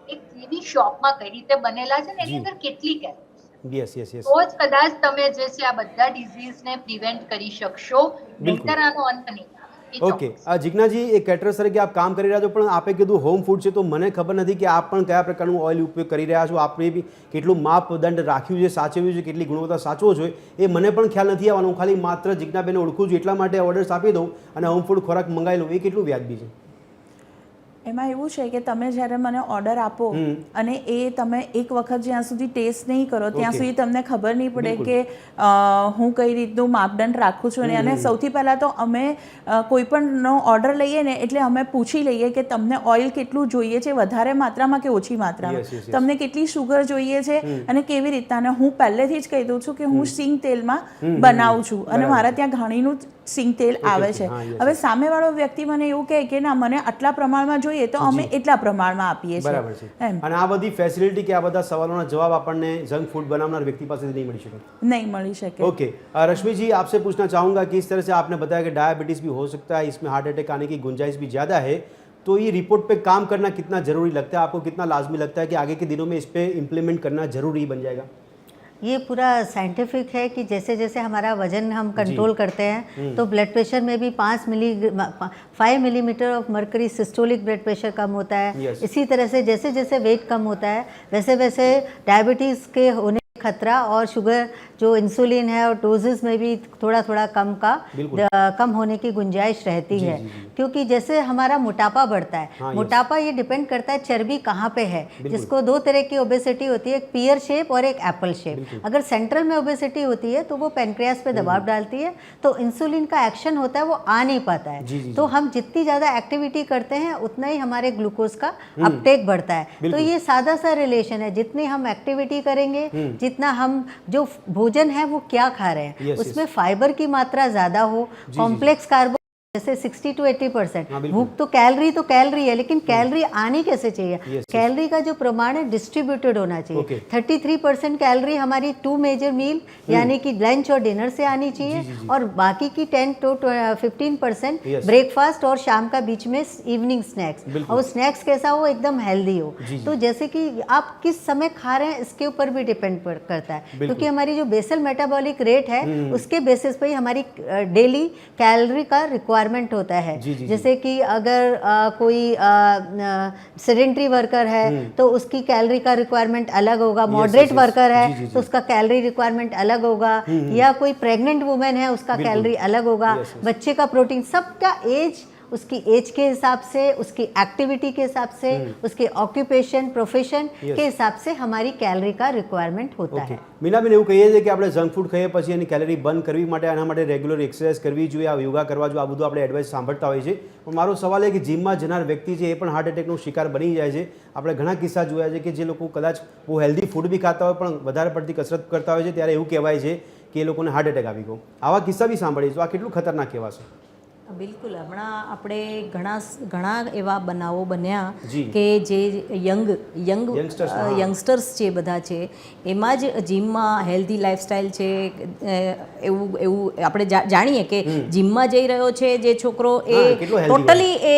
એ કેવી શોપમાં કઈ રીતે બનેલા છે ને એની અંદર કેટલી કેલરી. Yes yes yes. તો જ કદાચ તમે જે છે આ બધા ડિઝીઝને પ્રિવેન્ટ કરી શકશો. નહીંતર આનો અંત નહીં. ઓકે, જિજ્ઞાજી એક કેટરર્સ તરીકે આપ કામ કરી રહ્યા છો, પણ આપે કીધું હોમ ફૂડ છે, તો મને ખબર નથી કે આપ પણ કયા પ્રકારનું ઓઇલ ઉપયોગ કરી રહ્યા છો, આપને બી કેટલું માપદંડ રાખ્યું છે, સાચવ્યું છે, કેટલી ગુણવત્તા સાચવો જોઈએ એ મને પણ ખ્યાલ નથી આવવાનો. હું ખાલી માત્ર જિજ્ઞાબેને ઓળખું છું, એટલા માટે ઓર્ડર્સ આપી દઉં અને હોમ ફૂડ ખોરાક મંગાવી લઉં. એ કેટલું વ્યાજબી છે? એમાં એવું છે કે તમે જ્યારે મને ઓર્ડર આપો અને એ તમે એક વખત જ્યાં સુધી ટેસ્ટ નહીં કરો ત્યાં સુધી તમને ખબર નહીં પડે કે હું કઈ રીતનું માપદંડ રાખું છું. અને સૌથી પહેલાં તો અમે કોઈ પણનો ઓર્ડર લઈએ ને એટલે અમે પૂછી લઈએ કે તમને ઓઇલ કેટલું જોઈએ છે, વધારે માત્રામાં કે ઓછી માત્રામાં, તમને કેટલી શુગર જોઈએ છે અને કેવી રીતના. અને હું પહેલેથી જ કહી દઉં છું કે હું સિંગ તેલમાં બનાવું છું અને મારા ત્યાં ઘાણીનું સિંગ તેલ આવે છે. હવે સામેવાળો વ્યક્તિ મને એવું કહે કે ના મને આટલા પ્રમાણમાં જોઈએ તો અમે એટલા પ્રમાણમાં આપીએ છીએ. બરાબર છે. અને આ બધી ફેસિલિટી કે આ બધા સવાલોના જવાબ આપણને જંક फूड बनाना व्यक्ति पास नहीं मिल सके. नहीं मिल सके. ओके, रश्मि जी आपसे पूछना चाहूँगा कि इस तरह से आपने बताया कि डायबिटीज़ भी हो सकता है, इसमें हार्ट अटैक आने की गुंजाइश भी ज़्यादा है, तो ये रिपोर्ट पे काम करना कितना ज़रूरी लगता है आपको? कितना लाजमी लगता है कि आगे के दिनों में इस पर इम्प्लीमेंट करना ज़रूरी बन जाएगा? ये पूरा साइंटिफिक है कि जैसे जैसे हमारा वजन हम कंट्रोल करते हैं तो ब्लड प्रेशर में भी 5 millimetre of mercury systolic blood pressure कम होता है. इसी तरह से जैसे जैसे वेट कम होता है वैसे वैसे डायबिटीज़ के होने खतरा और शुगर जो इंसुलिन है और डोजेस में भी थोड़ा थोड़ा कम होने की गुंजाइश रहती है. क्योंकि जैसे हमारा मोटापा बढ़ता है, मोटापा ये डिपेंड करता है चर्बी कहाँ पे है. जिसको दो तरह की ओबेसिटी होती है, एक पियर शेप और एक एप्पल शेप. अगर सेंट्रल में ओबेसिटी होती है तो वो पेनक्रियास पे दबाव डालती है, तो इंसुलिन का एक्शन होता है वो आ नहीं पाता है. तो हम जितनी ज़्यादा एक्टिविटी करते हैं उतना ही हमारे ग्लूकोज का अपटेक बढ़ता है. तो ये सादा सा रिलेशन है, जितनी हम एक्टिविटी करेंगे, जितना हम जो भोजन है वो क्या खा रहे हैं, उसमें फाइबर की मात्रा ज़्यादा हो, कॉम्प्लेक्स कार्बो जैसे 60 to 80%. भूख तो कैलोरी है, लेकिन कैलोरी आनी कैसे चाहिए? कैलोरी का जो प्रमाण है डिस्ट्रीब्यूटेड होना चाहिए. 33% कैलोरी हमारी 2 मेजर मील यानी कि लंच और डिनर से आनी चाहिए, और बाकी की 10 to 15% ब्रेकफास्ट और शाम का बीच में इवनिंग स्नैक्स. और स्नैक्स कैसा हो? एकदम हेल्दी हो. तो जैसे कि आप किस समय खा रहे हैं इसके ऊपर भी डिपेंड करता है, क्योंकि हमारी जो बेसल मेटाबॉलिक रेट है उसके बेसिस पर ही हमारी डेली कैलोरी का रिक्वायरमेंट होता है. जैसे कि अगर कोई सेडेंटरी वर्कर है तो उसकी कैलोरी का रिक्वायरमेंट अलग होगा, मॉडरेट वर्कर है तो उसका कैलोरी रिक्वायरमेंट अलग होगा, या कोई प्रेग्नेंट वुमेन है उसका कैलोरी अलग होगा, बच्चे का प्रोटीन, सबका एज उसकी एज के हिसाब से, उसकी एक्टिविटी के हिसाब से, उसके ऑक्यूपेशन प्रोफेशन के हिसाब से हमारी कैलोरी का रिक्वायरमेंट होता है. મીનાબેન એવું કહીએ છીએ કે આપણે જંક ફૂડ ખાઈએ પછી એની કેલરી બંધ કરવી માટે આના માટે રેગ્યુલર એક્સરસાઇઝ કરવી જોઈએ, આ યોગા કરવા જોઈએ, આ બધું આપણે એડવાઇસ સાંભળતા હોઈએ છીએ. પણ મારો સવાલ એ કે જીમમાં જનાર વ્યક્તિ છે એ પણ હાર્ટ એટેકનો શિકાર બની જાય છે. આપણે ઘણા કિસ્સા જોયા છે કે જે લોકો કદાચ બહુ હેલ્ધી ફૂડ બી ખાતા હોય પણ વધારે પડતી કસરત કરતા હોય છે ત્યારે એવું કહેવાય છે કે એ લોકોને હાર્ટ એટેક આવી ગયો. આવા કિસ્સા બી સાંભળીએ તો આ કેટલું ખતરનાક કહેવાશે? બિલકુલ. હમણાં આપણે ઘણા એવા બનાવો બન્યા કે જે યંગસ્ટર્સ છે બધા છે, એમાં જ જીમમાં હેલ્ધી લાઈફસ્ટાઈલ છે એવું આપણે જાણીએ કે જીમમાં જઈ રહ્યો છે જે છોકરો એ ટોટલી એ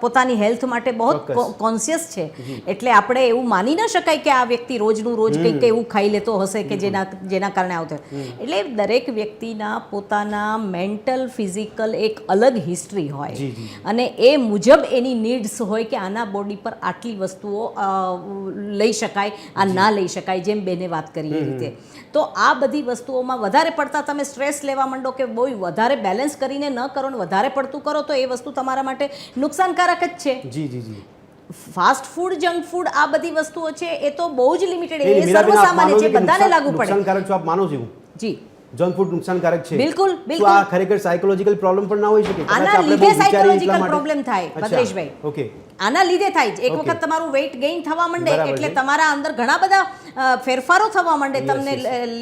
પોતાની હેલ્થ માટે બહુ કોન્શિયસ છે. એટલે આપણે એવું માની ન શકાય કે આ વ્યક્તિ રોજનું રોજ કંઈક એવું ખાઈ લેતો હશે કે જેના કારણે આવું થાય. એટલે દરેક વ્યક્તિના પોતાના મેન્ટલ ફિઝિકલ એક અલગ હિસ્ટ્રી હોય અને એ મુજબ એની નીડ્સ હોય કે આના બોડી પર આટલી વસ્તુઓ લઈ શકાય, આ ના લઈ શકાય, જેમ બેને વાત કરી એ રીતે. તો આ બધી વસ્તુઓમાં વધારે પડતા તમે સ્ટ્રેસ લેવા માંડો કે બહુ વધારે બેલેન્સ કરીને ન કરો ને વધારે પડતું કરો તો એ વસ્તુ તમારા માટે નુકસાનકારક જ છે. ફાસ્ટ ફૂડ, જંક ફૂડ, આ બધી વસ્તુઓ છે એ તો બહુ જ લિમિટેડ, એ સર્વસામાન્ય છે, બધાને લાગુ પડે. નુકસાનકારક છો આપ માનો છો? જી, જંક ફૂડ નુકસાનકારક છે. બિલકુલ બિલકુલ. આ ખરેખર સાયકોલોજીકલ પ્રોબ્લેમ પણ ના હોઈ શકે? આના લીધે સાયકોલોજીકલ પ્રોબ્લેમ થાય ભદ્રેશભાઈ. ઓકે, આના લીધે થાય. એક વખત તમારું વેઇટ ગેઇન થવા માંડે એટલે તમારા અંદર ઘણા બધા ફેરફારો થવા માંડે, તમને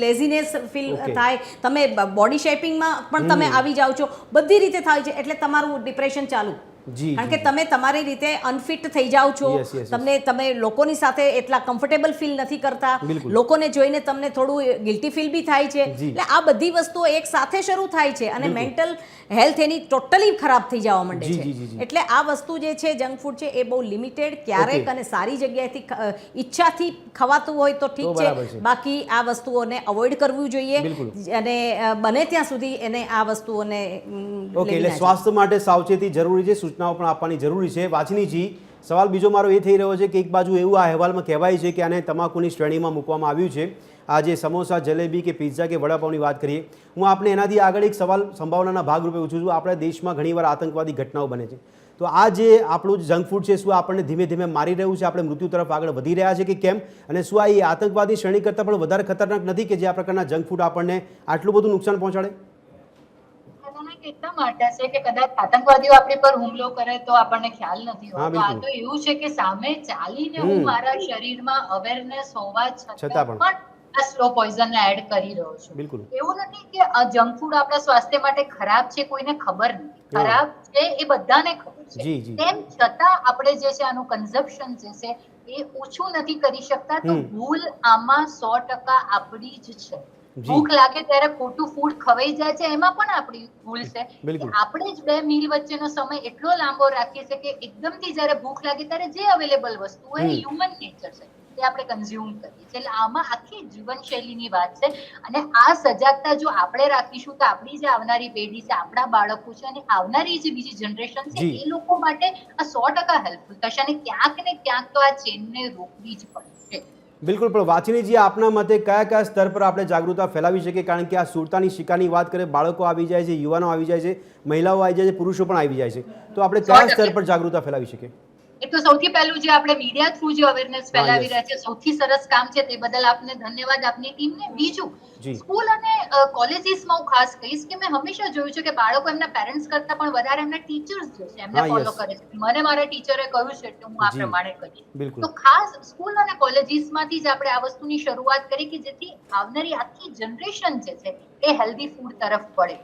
લેઝીનેસ ફીલ થાય, તમે બોડી શેપિંગમાં પણ તમે આવી જાઓ છો, બધી રીતે થાય છે. એટલે તમારું ડિપ્રેશન ચાલુ. જી, કારણ કે તમે તમારી રીતે અનફિટ થઈ જાઓ છો, Yes, yes, yes. તમે લોકોની સાથે એટલા કમ્ફર્ટેબલ ફીલ નથી કરતા, બિલકુલ. લોકોને જોઈને તમને થોડું ગિલ્ટી ફીલ બી થાય છે. જી. એટલે આ બધી વસ્તુઓ એક સાથે શરૂ થાય છે અને બિલકુલ. મેન્ટલ હેલ્થ એની ટોટલી ખરાબ થઈ જવા માંડે જી, છે. જી, જી, જી. એટલે આ વસ્તુ જે છે જંક ફૂડ છે એ બહુ લિમિટેડ, ક્યારેક Okay. અને સારી જગ્યાએથી ઈચ્છાથી ખવાતું હોય તો તો ઠીક બરાબર છે, છે. બાકી આ વસ્તુઓને અવોઇડ કરવું જોઈએ બિલકુલ. અને બને ત્યાં સુધી એને આ વસ્તુઓને ઓકે, લેવી એટલે ના સ્વાસ્થ્ય માટે સાવચેતી જરૂરી છે, સૂચનાઓ પણ આપવાની જરૂરી છે. વાછનીજી, સવાલ બીજો મારો એ થઈ રહ્યો છે કે એક બાજુ એવું આ અહેવાલમાં કહેવાય છે કે આને તમાકુની શ્રેણીમાં મૂકવામાં આવ્યું છે. આ જે સમોસા, જલેબી કે પિઝા કે વડાપાઉંની વાત કરીએ, હું આપણે એનાથી આગળ એક સવાલ સંભાવનાના ભાગરૂપે પૂછું છું. આપણા દેશમાં ઘણીવાર આતંકવાદી ઘટનાઓ બને છે, તો આ જે આપણું જંક ફૂડ છે શું આપણને ધીમે ધીમે મારી રહ્યું છે, આપણે મૃત્યુ તરફ આગળ વધી રહ્યા છે કે કેમ, અને શું આ એ આતંકવાદી શ્રેણી કરતાં પણ વધારે ખતરનાક નથી કે જે આ પ્રકારના જંક ફૂડ આપણને આટલું બધું નુકસાન પહોંચાડે? ખતરનાક એટલા માટે છે કે કદાચ આતંકવાદીઓ આપણી પર હુમલો કરે તો આપણને ખ્યાલ નથી હા, હોતો. આ બિલકુલ. તો એવું છે કે સામે ચાલીને હું મારા શરીરમાં અવેરનેસ હોવા છતાં છતાં પણ. પણ આ સ્લો પોઈઝન એડ કરી રહ્યો છું. બિલકુલ. એવું નથી કે આ જંક ફૂડ આપણા સ્વાસ્થ્ય માટે ખરાબ છે, કોઈને ખબર નથી. ખરાબ છે એ બધાને ખબર છે. જી, જી. તેમ છતાં આપણે જે છે આનું કન્ઝપ્શન જે છે એ ઓછું નથી કરી શકતા. તો ભૂલ આમાં 100% આપણી જ છે. જી. ભૂખ લાગે ત્યારે ખોટું ફૂડ ખવાઈ જાય છે, એમાં પણ આપણી ભૂલ છે. બિલકુલ. કે આપણે જ 2 મીલ વચ્ચેનો સમય એટલો લાંબો રાખીએ છીએ કે એકદમથી જ્યારે ભૂખ લાગે ત્યારે જે અવેલેબલ વસ્તુ હોય હ્યુમન નેચર છે તે આપણે કન્ઝ્યુમ કરીએ છીએ. એટલે આમાં આખી જીવનશૈલીની વાત છે અને આ સજાગતા જો આપણે રાખીશું તો આપણી જે આવનારી પેઢી છે, આપણા બાળકો છે અને આવનારી જે બીજી જનરેશન છે જી. એ લોકો માટે આ 100% હેલ્પફુલ થશે અને ક્યાંક ને ક્યાંક તો આ ચેનને રોકવી જ પડશે. બિલકુલ, પણ વાછનીજી, આપના મતે કયા કયા સ્તર પર આપણે જાગૃતતા ફેલાવી શકીએ? કારણ કે આ સુરતાની શિકારની વાત કરીએ, બાળકો આવી જાય છે, યુવાનો આવી જાય છે, મહિલાઓ આવી જાય છે, પુરુષો પણ આવી જાય છે, તો આપણે કયા 100% સ્તર પર જાગૃતતા ફેલાવી શકીએ? એક તો સૌથી પહેલું જે આપણે મીડિયા થ્રુ જે અવેરનેસ ફેલાવી yes. રહ્યા છે, સૌથી સરસ કામ છે, તે બદલ આપને ધન્યવાદ આપની ટીમને. બીજું, જી. સ્કૂલ અને કોલેજીસમાં હું ખાસ કહીશ કે મેં હંમેશા જોયું છે કે બાળકો એમના પેરેન્ટ્સ કરતા પણ વધારે એમના ટીચર્સ જે છે એમને હા, ફોલો yes. કરે છે. મને મારા ટીચરે કહ્યું છે એટલે હું આ જી. પ્રમાણે કરીશ. બિલકુલ. તો ખાસ સ્કૂલ અને કોલેજીસમાંથી જ આપણે આ વસ્તુની શરૂઆત કરી કે જેથી આવનારી આખી જનરેશન જે છે એ હેલ્ધી ફૂડ તરફ પડે.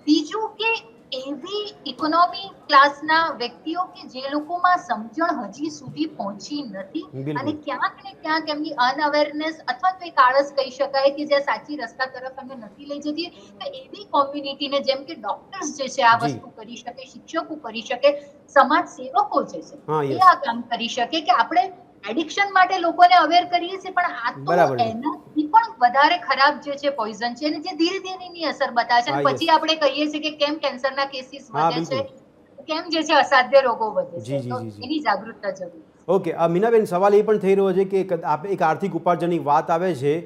બીજું કે એવી ઇકોનોમી ક્લાસના વ્યક્તિઓ કે જે લોકોમાં સમજણ હજી સુધી પહોંચી નથી બિલકુલ. અને ક્યાંક ને ક્યાંક એમની અનઅવેરનેસ અથવા તો એક આળસ કહી શકાય કે જે સાચી રસ્તા તરફ એમને નથી લઈ જતી, તો એવી કોમ્યુનિટીને જેમ કે ડોક્ટર્સ જે છે આ જી. વસ્તુ કરી શકે, શિક્ષકો કરી શકે, સમાજ સેવકો જે હા, છે yes. એ આ કામ કરી શકે કે આપણે એડિક્શન માટે લોકોને અવેર કરીએ છીએ પણ આ બરાબર તો છે. એનાથી પણ વધારે ખરાબ જે છે પોઈઝન છે અને જે ધીરે ધીરે એની અસર બતાવે છે અને હા, yes. પછી આપણે કહીએ છીએ કે કેમ કેન્સરના કેસીસ હા, વધે છે, બિલકુલ. કેમ જે છે અસાધ્ય રોગો વધે જી, છે. જી, તો જી, જી. એની જાગૃતતા જરૂરી છે. ઓકે, મીનાબેન, સવાલ એ પણ થઈ રહ્યો છે કે એક આર્થિક ઉપાર્જનની વાત આવે છે,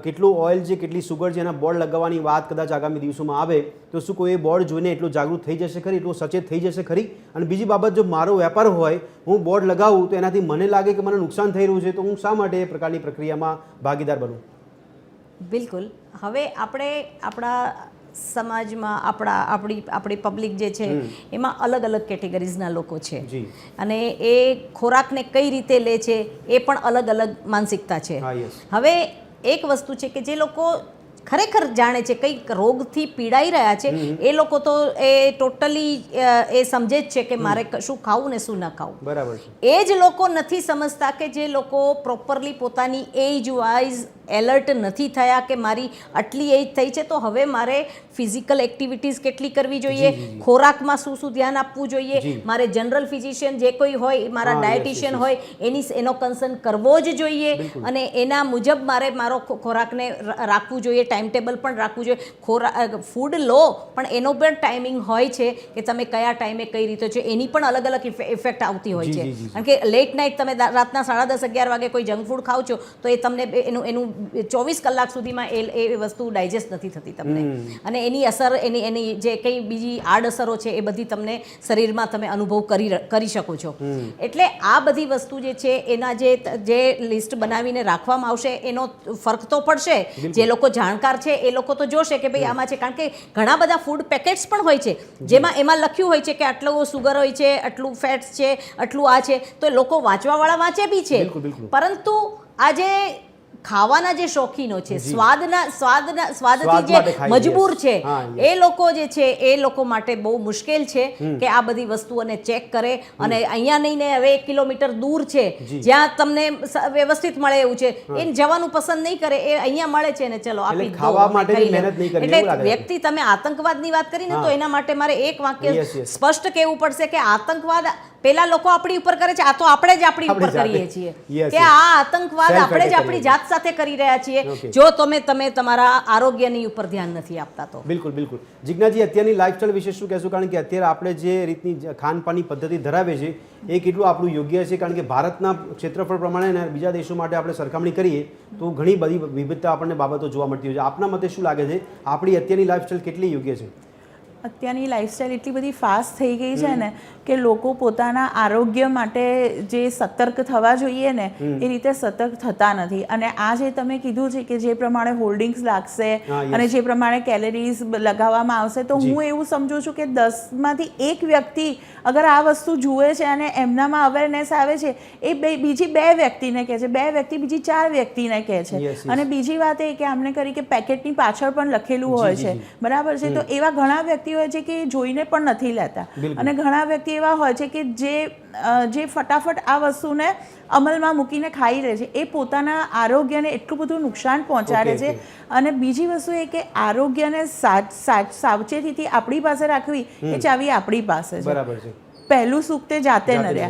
કેટલું ઓઇલ છે, કેટલી સુગર છે, એના બોર્ડ લગાવવાની વાત કદાચ આગામી દિવસોમાં આવે તો શું કોઈ એ બોર્ડ જોઈને એટલું જાગૃત થઈ જશે ખરી, એટલું સચેત થઈ જશે ખરી? અને બીજી બાબત, જો મારો વેપાર હોય, હું બોર્ડ લગાવું તો એનાથી મને લાગે કે મને નુકસાન થઈ રહ્યું છે, તો હું શા માટે એ પ્રકારની પ્રક્રિયામાં ભાગીદાર બનું? બિલકુલ. હવે આપણે આપણા સમાજમાં આપણી પબ્લિક જે છે એમાં અલગ અલગ કેટેગરીઝના લોકો છે જી. અને એ ખોરાકને કઈ રીતે લે છે એ પણ અલગ અલગ માનસિકતા છે. હા, yes. હવે એક વસ્તુ છે કે જે લોકો ખરેખર જાણે છે કંઈક રોગથી પીડાઈ રહ્યા છે એ લોકો તો એ ટોટલી એ સમજે જ છે કે મારે શું ખાવું ને શું ન ખાવું. બરાબર છે. એ જ લોકો નથી સમજતા કે જે લોકો પ્રોપરલી પોતાની એજ વાઇઝ એલર્ટ નથી થયા કે મારી આટલી એજ થઈ છે તો હવે મારે ફિઝિકલ એક્ટિવિટીઝ કેટલી કરવી જોઈએ, ખોરાકમાં શું શું ધ્યાન આપવું જોઈએ, મારે જનરલ ફિઝિશિયન જે કોઈ હોય, મારા ડાયટિશિયન હોય એનો કન્સર્ન કરવો જ જોઈએ અને એના મુજબ મારે મારો ખોરાકને રાખવું જોઈએ, ટાઈમ ટેબલ પણ રાખવું જોઈએ. ફૂડ લો પણ એનો પણ ટાઈમિંગ હોય છે કે તમે કયા ટાઈમે કઈ રીતે છો, એની પણ અલગ અલગ ઇફેક્ટ આવતી હોય છે. કારણ કે લેટ નાઇટ તમે રાતના 10:30-11 વાગે કોઈ જંક ફૂડ ખાવ છો તો એ તમને એનું 24 કલાક સુધીમાં એ વસ્તુ ડાયજેસ્ટ નથી થતી તમને અને એની અસર એની જે કંઈ બીજી આડઅસરો છે એ બધી તમને શરીરમાં તમે અનુભવ કરી શકો છો. એટલે આ બધી વસ્તુ જે છે એના જે લિસ્ટ બનાવીને રાખવામાં આવશે એનો ફરક તો પડશે. જે લોકો જાણકાર છે એ લોકો તો જોશે કે ભાઈ આમાં છે, કારણ કે ઘણા બધા ફૂડ પેકેટ્સ પણ હોય છે જેમાં એમાં લખ્યું હોય છે કે આટલું સુગર હોય છે, આટલું ફેટ્સ છે, આટલું આ છે, તો લોકો વાંચવાવાળા વાંચે બી છે, પરંતુ આજે ખાવાના જે શોખીનો છે, સ્વાદથી સ્વાદ માટે જે ખાય, મજબૂર yes. છે, હા, yes. એ લોકો જે છે એ લોકો માટે બહુ મુશ્કેલ છે કે આ બધી વસ્તુઓને ચેક કરે. અને અહીંયા નહીં ને હવે 1 કિલોમીટર દૂર છે જ્યાં તમને વ્યવસ્થિત મળે એવું છે, એ જવાનું પસંદ નહીં કરે, એ અહીંયા મળે છે ને ચલો આપી દો, ખાવા માટે ખાઈ લે. મહેનત નહીં કરવી, એવું એટલે લાગે છે. વ્યક્તિ, તમે આતંકવાદની વાત કરીને તો એના માટે મારે એક વાક્ય Yes, yes. સ્પષ્ટ કહેવું પડશે કે આતંકવાદ પેલા લોકો આપણી ઉપર કરે છે, આ તો આપણે જ આપણી ઉપર આપણે કરીએ જાતે. છીએ Yes, કે yes. આ આતંકવાદ Self આપણે જ attack આપણી કરીએ જાત સાથે કરી રહ્યા છીએ Okay. જો તમે તમારા આરોગ્યની ઉપર ધ્યાન નથી આપતા તો. બિલકુલ બિલકુલ. જિજ્ઞાજી, અત્યારની લાઇફસ્ટાઈલ વિશે શું કહેશો? કારણ કે અત્યારે આપણે જે રીતની ખાનપાનની પદ્ધતિ ધરાવે છે એ કેટલું આપણું યોગ્ય છે? કારણ કે ભારતના ક્ષેત્રફળ પ્રમાણે અને બીજા દેશો માટે આપણે સરખામણી કરીએ તો ઘણી બધી વિવિધતા આપણને બાબતો જોવા મળતી હોય છે. આપના મતે શું લાગે છે, આપણી અત્યારની લાઇફસ્ટાઈલ કેટલી યોગ્ય છે? અત્યારની લાઈફસ્ટાઈલ એટલી બધી ફાસ્ટ થઈ ગઈ છે ને કે લોકો પોતાના આરોગ્ય માટે જે સતર્ક થવા જોઈએ ને એ રીતે સતર્ક થતા નથી. અને આ જે તમે કીધું છે કે જે પ્રમાણે હોલ્ડિંગ્સ લાગશે અને જે પ્રમાણે કેલરીઝ લગાવવામાં આવશે, તો હું એવું સમજુ છું કે 10માંથી 1 વ્યક્તિ અગર આ વસ્તુ જુએ છે અને એમનામાં અવેરનેસ આવે છે, એ બીજી 2 વ્યક્તિને કહે છે, 2 વ્યક્તિ બીજી 4 વ્યક્તિને કહે છે. અને બીજી વાત એ કે આમને કરી કે પેકેટની પાછળ પણ લખેલું હોય છે, બરાબર છે, તો એવા ઘણા વ્યક્તિઓ હોય છે કે જોઈને પણ નથી લેતા. અને ઘણા વ્યક્તિ એવા હોય છે કે જે ફટાફટ આ વસ્તુને અમલમાં મૂકીને ખાઈ લે છે, એ પોતાના આરોગ્યને એટલું બધું નુકસાન પહોંચાડે છે. અને બીજી વસ્તુ એ કે આરોગ્યને સાવચેતીથી આપણી પાસે રાખવી, એ ચાવી આપણી પાસે છે. બરાબર છે. પહેલું સુખ તે જાતે ન રહ્યા.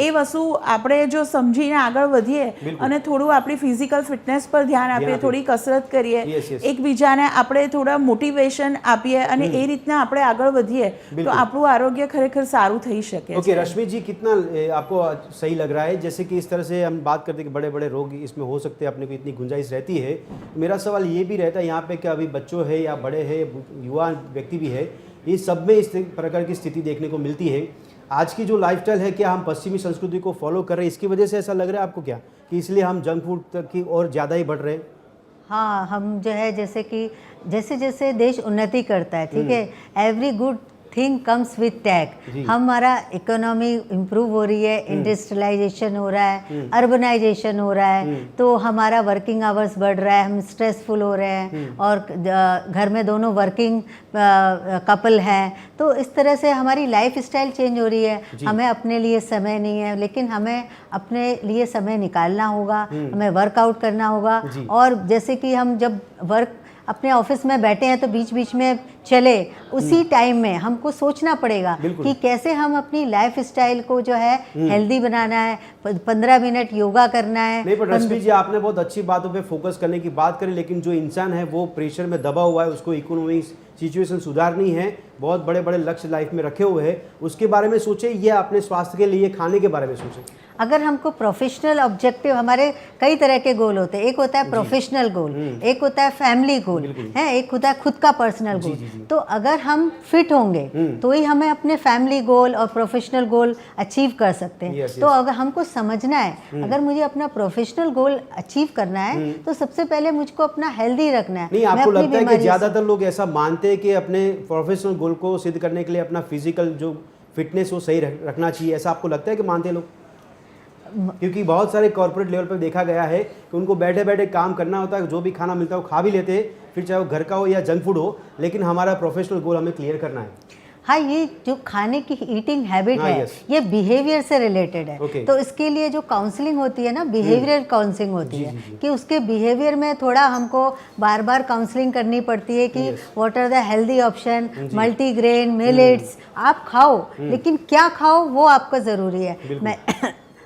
એ વસ્તુ આપણે જો સમજીને આગળ વધીએ અને થોડું આપણી ફિઝિકલ ફિટનેસ પર ધ્યાન આપીએ, થોડી કસરત કરીએ, એકબીજાને આપણે થોડા મોટિવેશન આપીએ અને એ રીતના આપણે આગળ વધીએ તો આપણું આરોગ્ય ખરેખર સારું થઈ શકે. ओके रश्मि जी, कितना आपको सही लग रहा है? जैसे कि इस तरह से हम बात करते हैं कि बड़े बड़े रोग इसमें हो सकते हैं, अपने को इतनी गुंजाइश रहती है. मेरा सवाल ये भी रहता है यहाँ पे कि अभी बच्चों है या बड़े है, युवा व्यक्ति भी है, ये सब में इस प्रकार की स्थिति देखने को मिलती है. आज की जो लाइफस्टाइल है, क्या हम पश्चिमी संस्कृति को फॉलो कर रहे हैं, इसकी वजह से ऐसा लग रहा है आपको क्या कि इसलिए हम जंक फूड तक की और ज़्यादा ही बढ़ रहे हैं? हाँ, हम जो है जैसे जैसे देश उन्नति करता है, ठीक है, every good thing comes with tag. हमारा इकोनॉमी इम्प्रूव हो रही है, इंडस्ट्रियलाइजेशन हो रहा है, अर्बनाइजेशन हो रहा है, तो हमारा वर्किंग आवर्स बढ़ रहा है, हम स्ट्रेसफुल हो रहे हैं और घर में दोनों वर्किंग कपल हैं, तो इस तरह से हमारी लाइफ स्टाइल चेंज हो रही है. हमें अपने लिए समय नहीं है, लेकिन हमें अपने लिए समय निकालना होगा, हमें वर्कआउट करना होगा. और जैसे कि हम जब वर्क अपने ऑफिस में बैठे हैं तो बीच बीच में चले, उसी टाइम में हमको सोचना पड़ेगा कि कैसे हम अपनी लाइफ स्टाइल को जो है हेल्दी बनाना है. 15 मिनट योगा करना है. नहीं, पर रश्मि जी, आपने बहुत अच्छी बातों पे फोकस करने की बात करी, लेकिन जो इंसान है वो प्रेशर में दबा हुआ है, उसको इकोनॉमिक सिचुएशन सुधारनी है, बहुत बड़े बड़े लक्ष्य लाइफ में रखे हुए हैं, उसके बारे में सोचे या अपने स्वास्थ्य के लिए खाने के बारे में सोचे? अगर हमको प्रोफेशनल ऑब्जेक्टिव, हमारे कई तरह के गोल होते हैं. एक होता है प्रोफेशनल गोल, एक होता है फैमिली गोल है, एक होता है खुद का पर्सनल गोल. तो अगर हम फिट होंगे तो ही हमें अपने फैमिली गोल और प्रोफेशनल गोल अचीव कर सकते हैं. तो अगर हमको समझना है, अगर मुझे अपना प्रोफेशनल गोल अचीव करना है तो सबसे पहले मुझको अपना हेल्दी रखना है. नहीं, आपको लगता है कि ज़्यादातर लोग ऐसा मानते हैं कि अपने प्रोफेशनल गोल को सिद्ध करने के लिए अपना फिजिकल जो फिटनेस वो सही रखना चाहिए, ऐसा आपको लगता है कि मानते हैं लोग? क्योंकि बहुत सारे कॉर्पोरेट लेवल पर देखा गया है कि उनको बैठे बैठे काम करना होता है, जो भी खाना मिलता है वो खा भी लेते हैं, फिर चाहे वो घर का हो या जंक फूड हो, लेकिन हमारा प्रोफेशनल गोल हमें क्लियर करना है. हाँ, ये जो खाने की ईटिंग हैबिट है, ये बिहेवियर से रिलेटेड है. तो इसके लिए जो काउंसलिंग होती है ना, बिहेवियरल काउंसलिंग होती है कि उसके बिहेवियर में थोड़ा हमको बार बार काउंसलिंग करनी पड़ती है कि what are the healthy option, multigrain, millets आप खाओ, लेकिन क्या खाओ वो आपका ज़रूरी है. मैं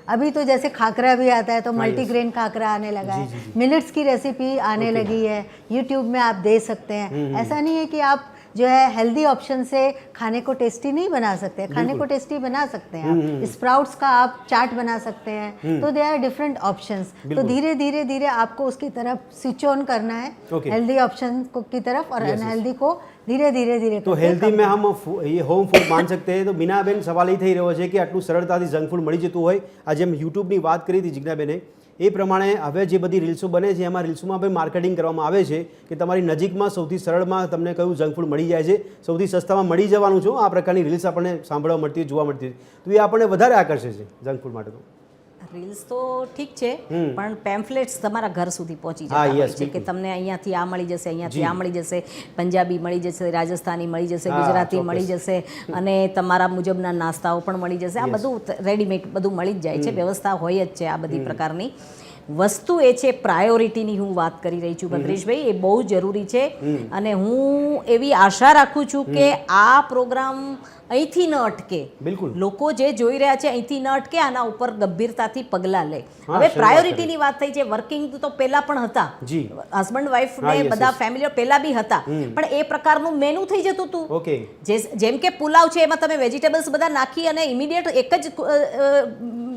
अभी तो जैसे खाकरा भी आता है तो मल्टीग्रेन खाकरा आने लगा है, मिलेट्स की रेसिपी आने लगी है, यूट्यूब में आप दे सकते हैं. ऐसा नहीं है कि आप जो है हेल्दी ऑप्शन से खाने को टेस्टी नहीं बना सकते, खाने को टेस्टी बना सकते हैं आप. स्प्राउट्स का आप चाट बना सकते हैं. तो दे आर डिफरेंट ऑप्शंस. तो धीरे धीरे धीरे आपको उसकी तरफ स्विच ऑन करना है, हेल्दी ऑप्शन की तरफ, और अनहेल्दी को धीरे धीरे धीरे. तो हेल्दी में हम ये होम फूड मान सकते हैं. तो મીનાબેન સવાલ એ થઈ રહ્યો છે કે આટલું સરળતાથી જંક ફૂડ મળી જતું હોય. આજે એમ યુટ્યુબની વાત કરી હતી જિજ્ઞાબેને, એ પ્રમાણે હવે જે બધી રીલ્સો બને છે એમાં રીલ્સોમાં પણ માર્કેટિંગ કરવામાં આવે છે કે તમારી નજીકમાં સૌથી સરળમાં તમને કયું જંક ફૂડ મળી જાય છે, સૌથી સસ્તામાં મળી જવાનું છે. આ પ્રકારની રીલ્સ આપણને સાંભળવા મળતી હોય, જોવા મળતી હોય, તો એ આપણને વધારે આકર્ષે છે જંક ફૂડ માટે. તો રીલ્સ તો ઠીક છે પણ પેમ્ફલેટ્સ તમારા ઘર સુધી પહોંચી હા, જતા હોય yes, છે કે તમને અહીંયાથી આ મળી જશે, અહીંયાથી આ મળી જશે, પંજાબી મળી જશે, રાજસ્થાની મળી જશે, ગુજરાતી મળી જશે અને તમારા મુજબના નાસ્તાઓ પણ મળી જશે. આ બધું રેડીમેડ બધું મળી જ જાય છે, વ્યવસ્થા હોય જ છે આ બધી પ્રકારની. વસ્તુ એ છે પ્રાયોરિટીની હું વાત કરી રહી છું ભદ્રેશભાઈ, એ બહુ જરૂરી છે અને હું એવી આશા રાખું છું કે આ પ્રોગ્રામ અહીંથી ન અટકે. બિલકુલ. લોકો જે જોઈ રહ્યા છે અહીંથી ન અટકે, આના ઉપર ગંભીરતાથી પગલાં લે. હવે પ્રાયોરિટીની વાત થઈ છે, વર્કિંગ તો પહેલા પણ હતા, હસબન્ડ વાઈફ ને બધા ફેમિલીઓ પહેલા બી હતા, પણ એ પ્રકારનું મેનુ થઈ જતું હતું. ઓકે. જેમ કે પુલાવ છે એમાં તમે વેજીટેબલ્સ બધા નાખી અને ઇમિડિયેટ એક જ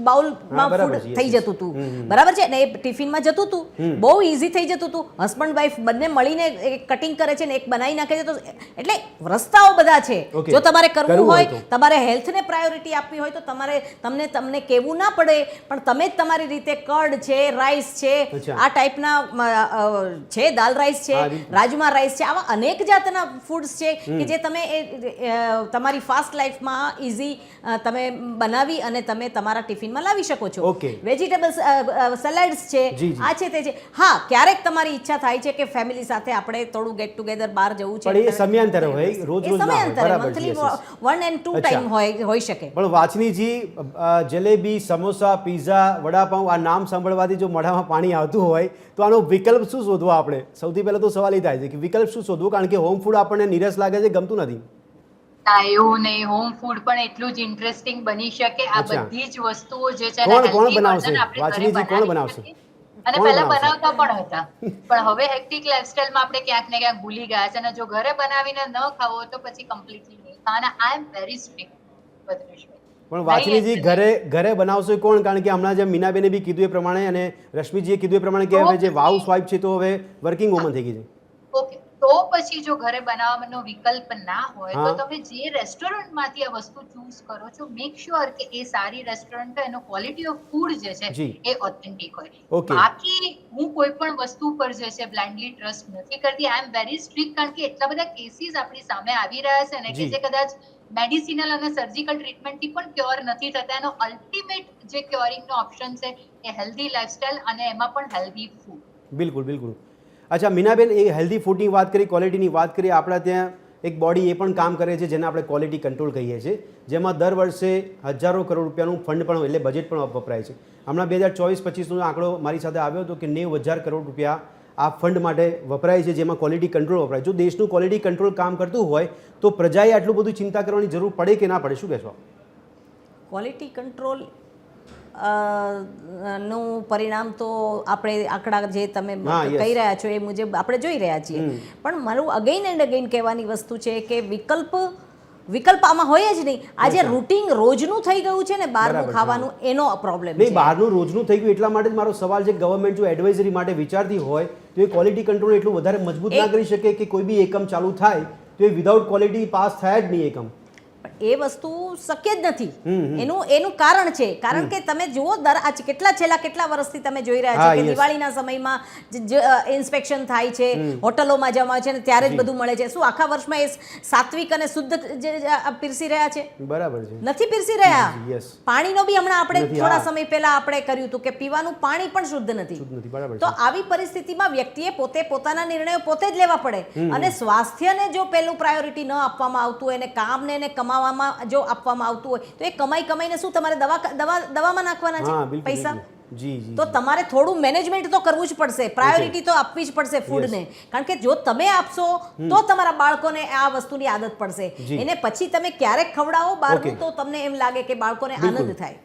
બાઉલમાં ફૂડ થઈ જતું હતું, બરાબર છે ને, એ ટિફિનમાં જતું હતું, બહુ ઇઝી થઈ જતું હતું. હસબન્ડ વાઈફ બંને મળીને એક કટિંગ કરે છે ને એક બનાવી નાખે છે, તો એટલે રસ્તાઓ બધા છે. જો તમારે કરવું હોય, તમારે હેલ્થને પ્રાયોરિટી આપવી હોય તો તમને કહેવું ના પડે, પણ તમે જ તમારી રીતે કડ છે, રાઈસ છે, આ ટાઈપના છે, દાલ રાઈસ છે, રાજમા રાઈસ છે, આવા અનેક જાતના ફૂડ્સ છે કે જે તમે તમારી ફાસ્ટ લાઈફમાં ઇઝી તમે બનાવી અને તમે તમારા ટિફિનમાં લાવી શકો છો. વેજીટેબલ્સ સલાડ્સ છે, આ છે તે છે. હા, ક્યારેક તમારી ઈચ્છા થાય છે કે ફેમિલી સાથે આપણે થોડું ગેટ ટુગેધર બહાર જવું છે, પણ એ સમયાંતરે હોય, રોજ રોજ ના હોય. બરાબર છે. મંથલી 1 and 2 ટાઈમ હોઈ શકે. પણ વાછનીજી, જલેબી, સમોસા, પીઝા, વડાપાઉં, આ નામ સાંભળવાથી જો મોઢામાં પાણી આવતું હોય તો આનો વિકલ્પ શું શોધવો આપણે? સૌથી પહેલા તો સવાલ એ થાય છે કે વિકલ્પ શું શોધવો, કારણ કે હોમ ફૂડ આપણને નીરસ લાગે છે, ગમતું નથી. એવું નહીં, હોમ ફૂડ પણ એટલું જ ઇન્ટરેસ્ટિંગ બની શકે. આ બધી જ વસ્તુઓ જે છે કોણ બનાવશે? વાછનીજી, કોણ બનાવશે? અને પહેલા બનાવતા પણ હતા, પણ હવે હેક્ટિક લાઈફસ્ટાઈલમાં આપણે ક્યાંક ને ક્યાંક ભૂલી ગયા છે અને જો ઘરે બનાવીને ન ખાવો તો પછી કમ્પ્લીટલી નહીં ખાવાના. આઈ એમ વેરી સ્ટ્રિક્ટ ભદ્રેશભાઈ. પણ વાછનીજી, ઘરે બનાવશો કોણ? કારણ કે હમણાં જેમ મીનાબેને બી કીધું એ પ્રમાણે અને રશ્મિજીએ કીધું એ પ્રમાણે કે હવે જે હાઉસ વાઇફ છે તો હવે વર્કિંગ વુમન થઈ ગઈ છે. ઓકે, તો પછી જો ઘરે બનાવવાનો વિકલ્પ ના હોય તો તમે જે રેસ્ટોરન્ટમાંથી આ વસ્તુ ચૂઝ કરો છો, મેક શ્યોર કે એ સારી રેસ્ટોરન્ટ હોય, એનો ક્વોલિટી ઓફ ફૂડ જે છે એ ઓથેન્ટિક હોય. બાકી હું કોઈ પણ વસ્તુ પર જે છે બ્લાઇન્ડલી ટ્રસ્ટ નથી કરતી. આઈ એમ વેરી સ્ટ્રિક્ટ, કારણ કે એટલા બધા કેસીસ આપણી સામે આવી રહ્યા છે ને કે જે કદાચ મેડિસિનલ અને સર્જિકલ ટ્રીટમેન્ટથી પણ ક્યોર નથી થતા. એનો અલ્ટિમેટ જે ક્યોરિંગનો ઓપ્શન છે એ હેલ્ધી લાઈફસ્ટાઈલ અને એમાં પણ હેલ્ધી ફૂડ. બિલકુલ, બિલકુલ. અચ્છા મીનાબેન, એ હેલ્ધી ફૂડની વાત કરી, ક્વોલિટીની વાત કરી, આપણા ત્યાં એક બોડી એ પણ કામ કરે છે જેને આપણે ક્વોલિટી કંટ્રોલ કહીએ છીએ, જેમાં દર વર્ષે હજારો કરોડ રૂપિયાનું ફંડ પણ એટલે બજેટ પણ વપરાય છે. હમણાં 2024-25નો આંકડો મારી સાથે આવ્યો હતો કે 90,000 કરોડ રૂપિયા આ ફંડ માટે વપરાય છે, જેમાં ક્વોલિટી કંટ્રોલ વપરાય. જો દેશનું ક્વોલિટી કંટ્રોલ કામ કરતું હોય તો પ્રજાએ આટલું બધું ચિંતા કરવાની જરૂર પડે કે ના પડે? શું કહેશો? ક્વોલિટી કંટ્રોલ નું પરિણામ તો આપણે આંકડા જે તમે કહી રહ્યા છો એ મુજબ આપણે જોઈ રહ્યા છીએ, પણ મારું અગેઇન એન્ડ અગેઇન કહેવાની વસ્તુ છે કે વિકલ્પ આમાં હોય જ નહીં. આજે રૂટીન રોજનું થઈ ગયું છે ને બહારનું ખાવાનું, એનો પ્રોબ્લેમ છે. બહારનું રોજનું થઈ ગયું એટલા માટે જ મારો સવાલ છે, ગવર્મેન્ટ જો એડવાઇઝરી માટે વિચારતી હોય તો એ ક્વોલિટી કંટ્રોલ એટલું વધારે મજબૂત ના કરી શકે કે કોઈ બી એકમ ચાલુ થાય તો એ વિધાઉટ ક્વોલિટી પાસ થાય જ નહીં એકમ. એ વસ્તુ શક્ય જ નથી. એનું કારણ છે, કારણ કે તમે જુઓ કેટલા વર્ષથી તમે જોઈ રહ્યા છો કે દિવાળીના સમયમાં ઇન્સ્પેક્શન થાય છે, હોટલોમાં જમા છે ને ત્યારે જ બધું મળે છે. શું આખા વર્ષમાં એ સાત્વિક અને શુદ્ધ પીરસી રહ્યા છે? બરાબર છે, નથી પીરસી રહ્યા. પાણીનો બી હમણાં આપણે થોડા સમય પહેલા આપણે કર્યું હતું કે પીવાનું પાણી પણ શુદ્ધ નથી. તો આવી પરિસ્થિતિમાં વ્યક્તિએ પોતે પોતાના નિર્ણયો પોતે જ લેવા પડે અને સ્વાસ્થ્યને જો પહેલું પ્રાયોરિટી ન આપવામાં આવતું હોય અને કામને એને કમાવામાં જો આપવામાં આવતું હોય તો એ કમાઈને શું તમારે દવામાં નાખવાના છે પૈસા? તો તમારે થોડું મેનેજમેન્ટ તો કરવું જ પડશે, પ્રાયોરિટી તો આપવી જ પડશે ફૂડને, કારણ કે જો તમે આપશો તો તમારા બાળકોને આ વસ્તુની આદત પડશે. એને પછી તમે ક્યારેક ખવડાવો બહારનું તો તમને એમ લાગે કે બાળકોને આનંદ થાય.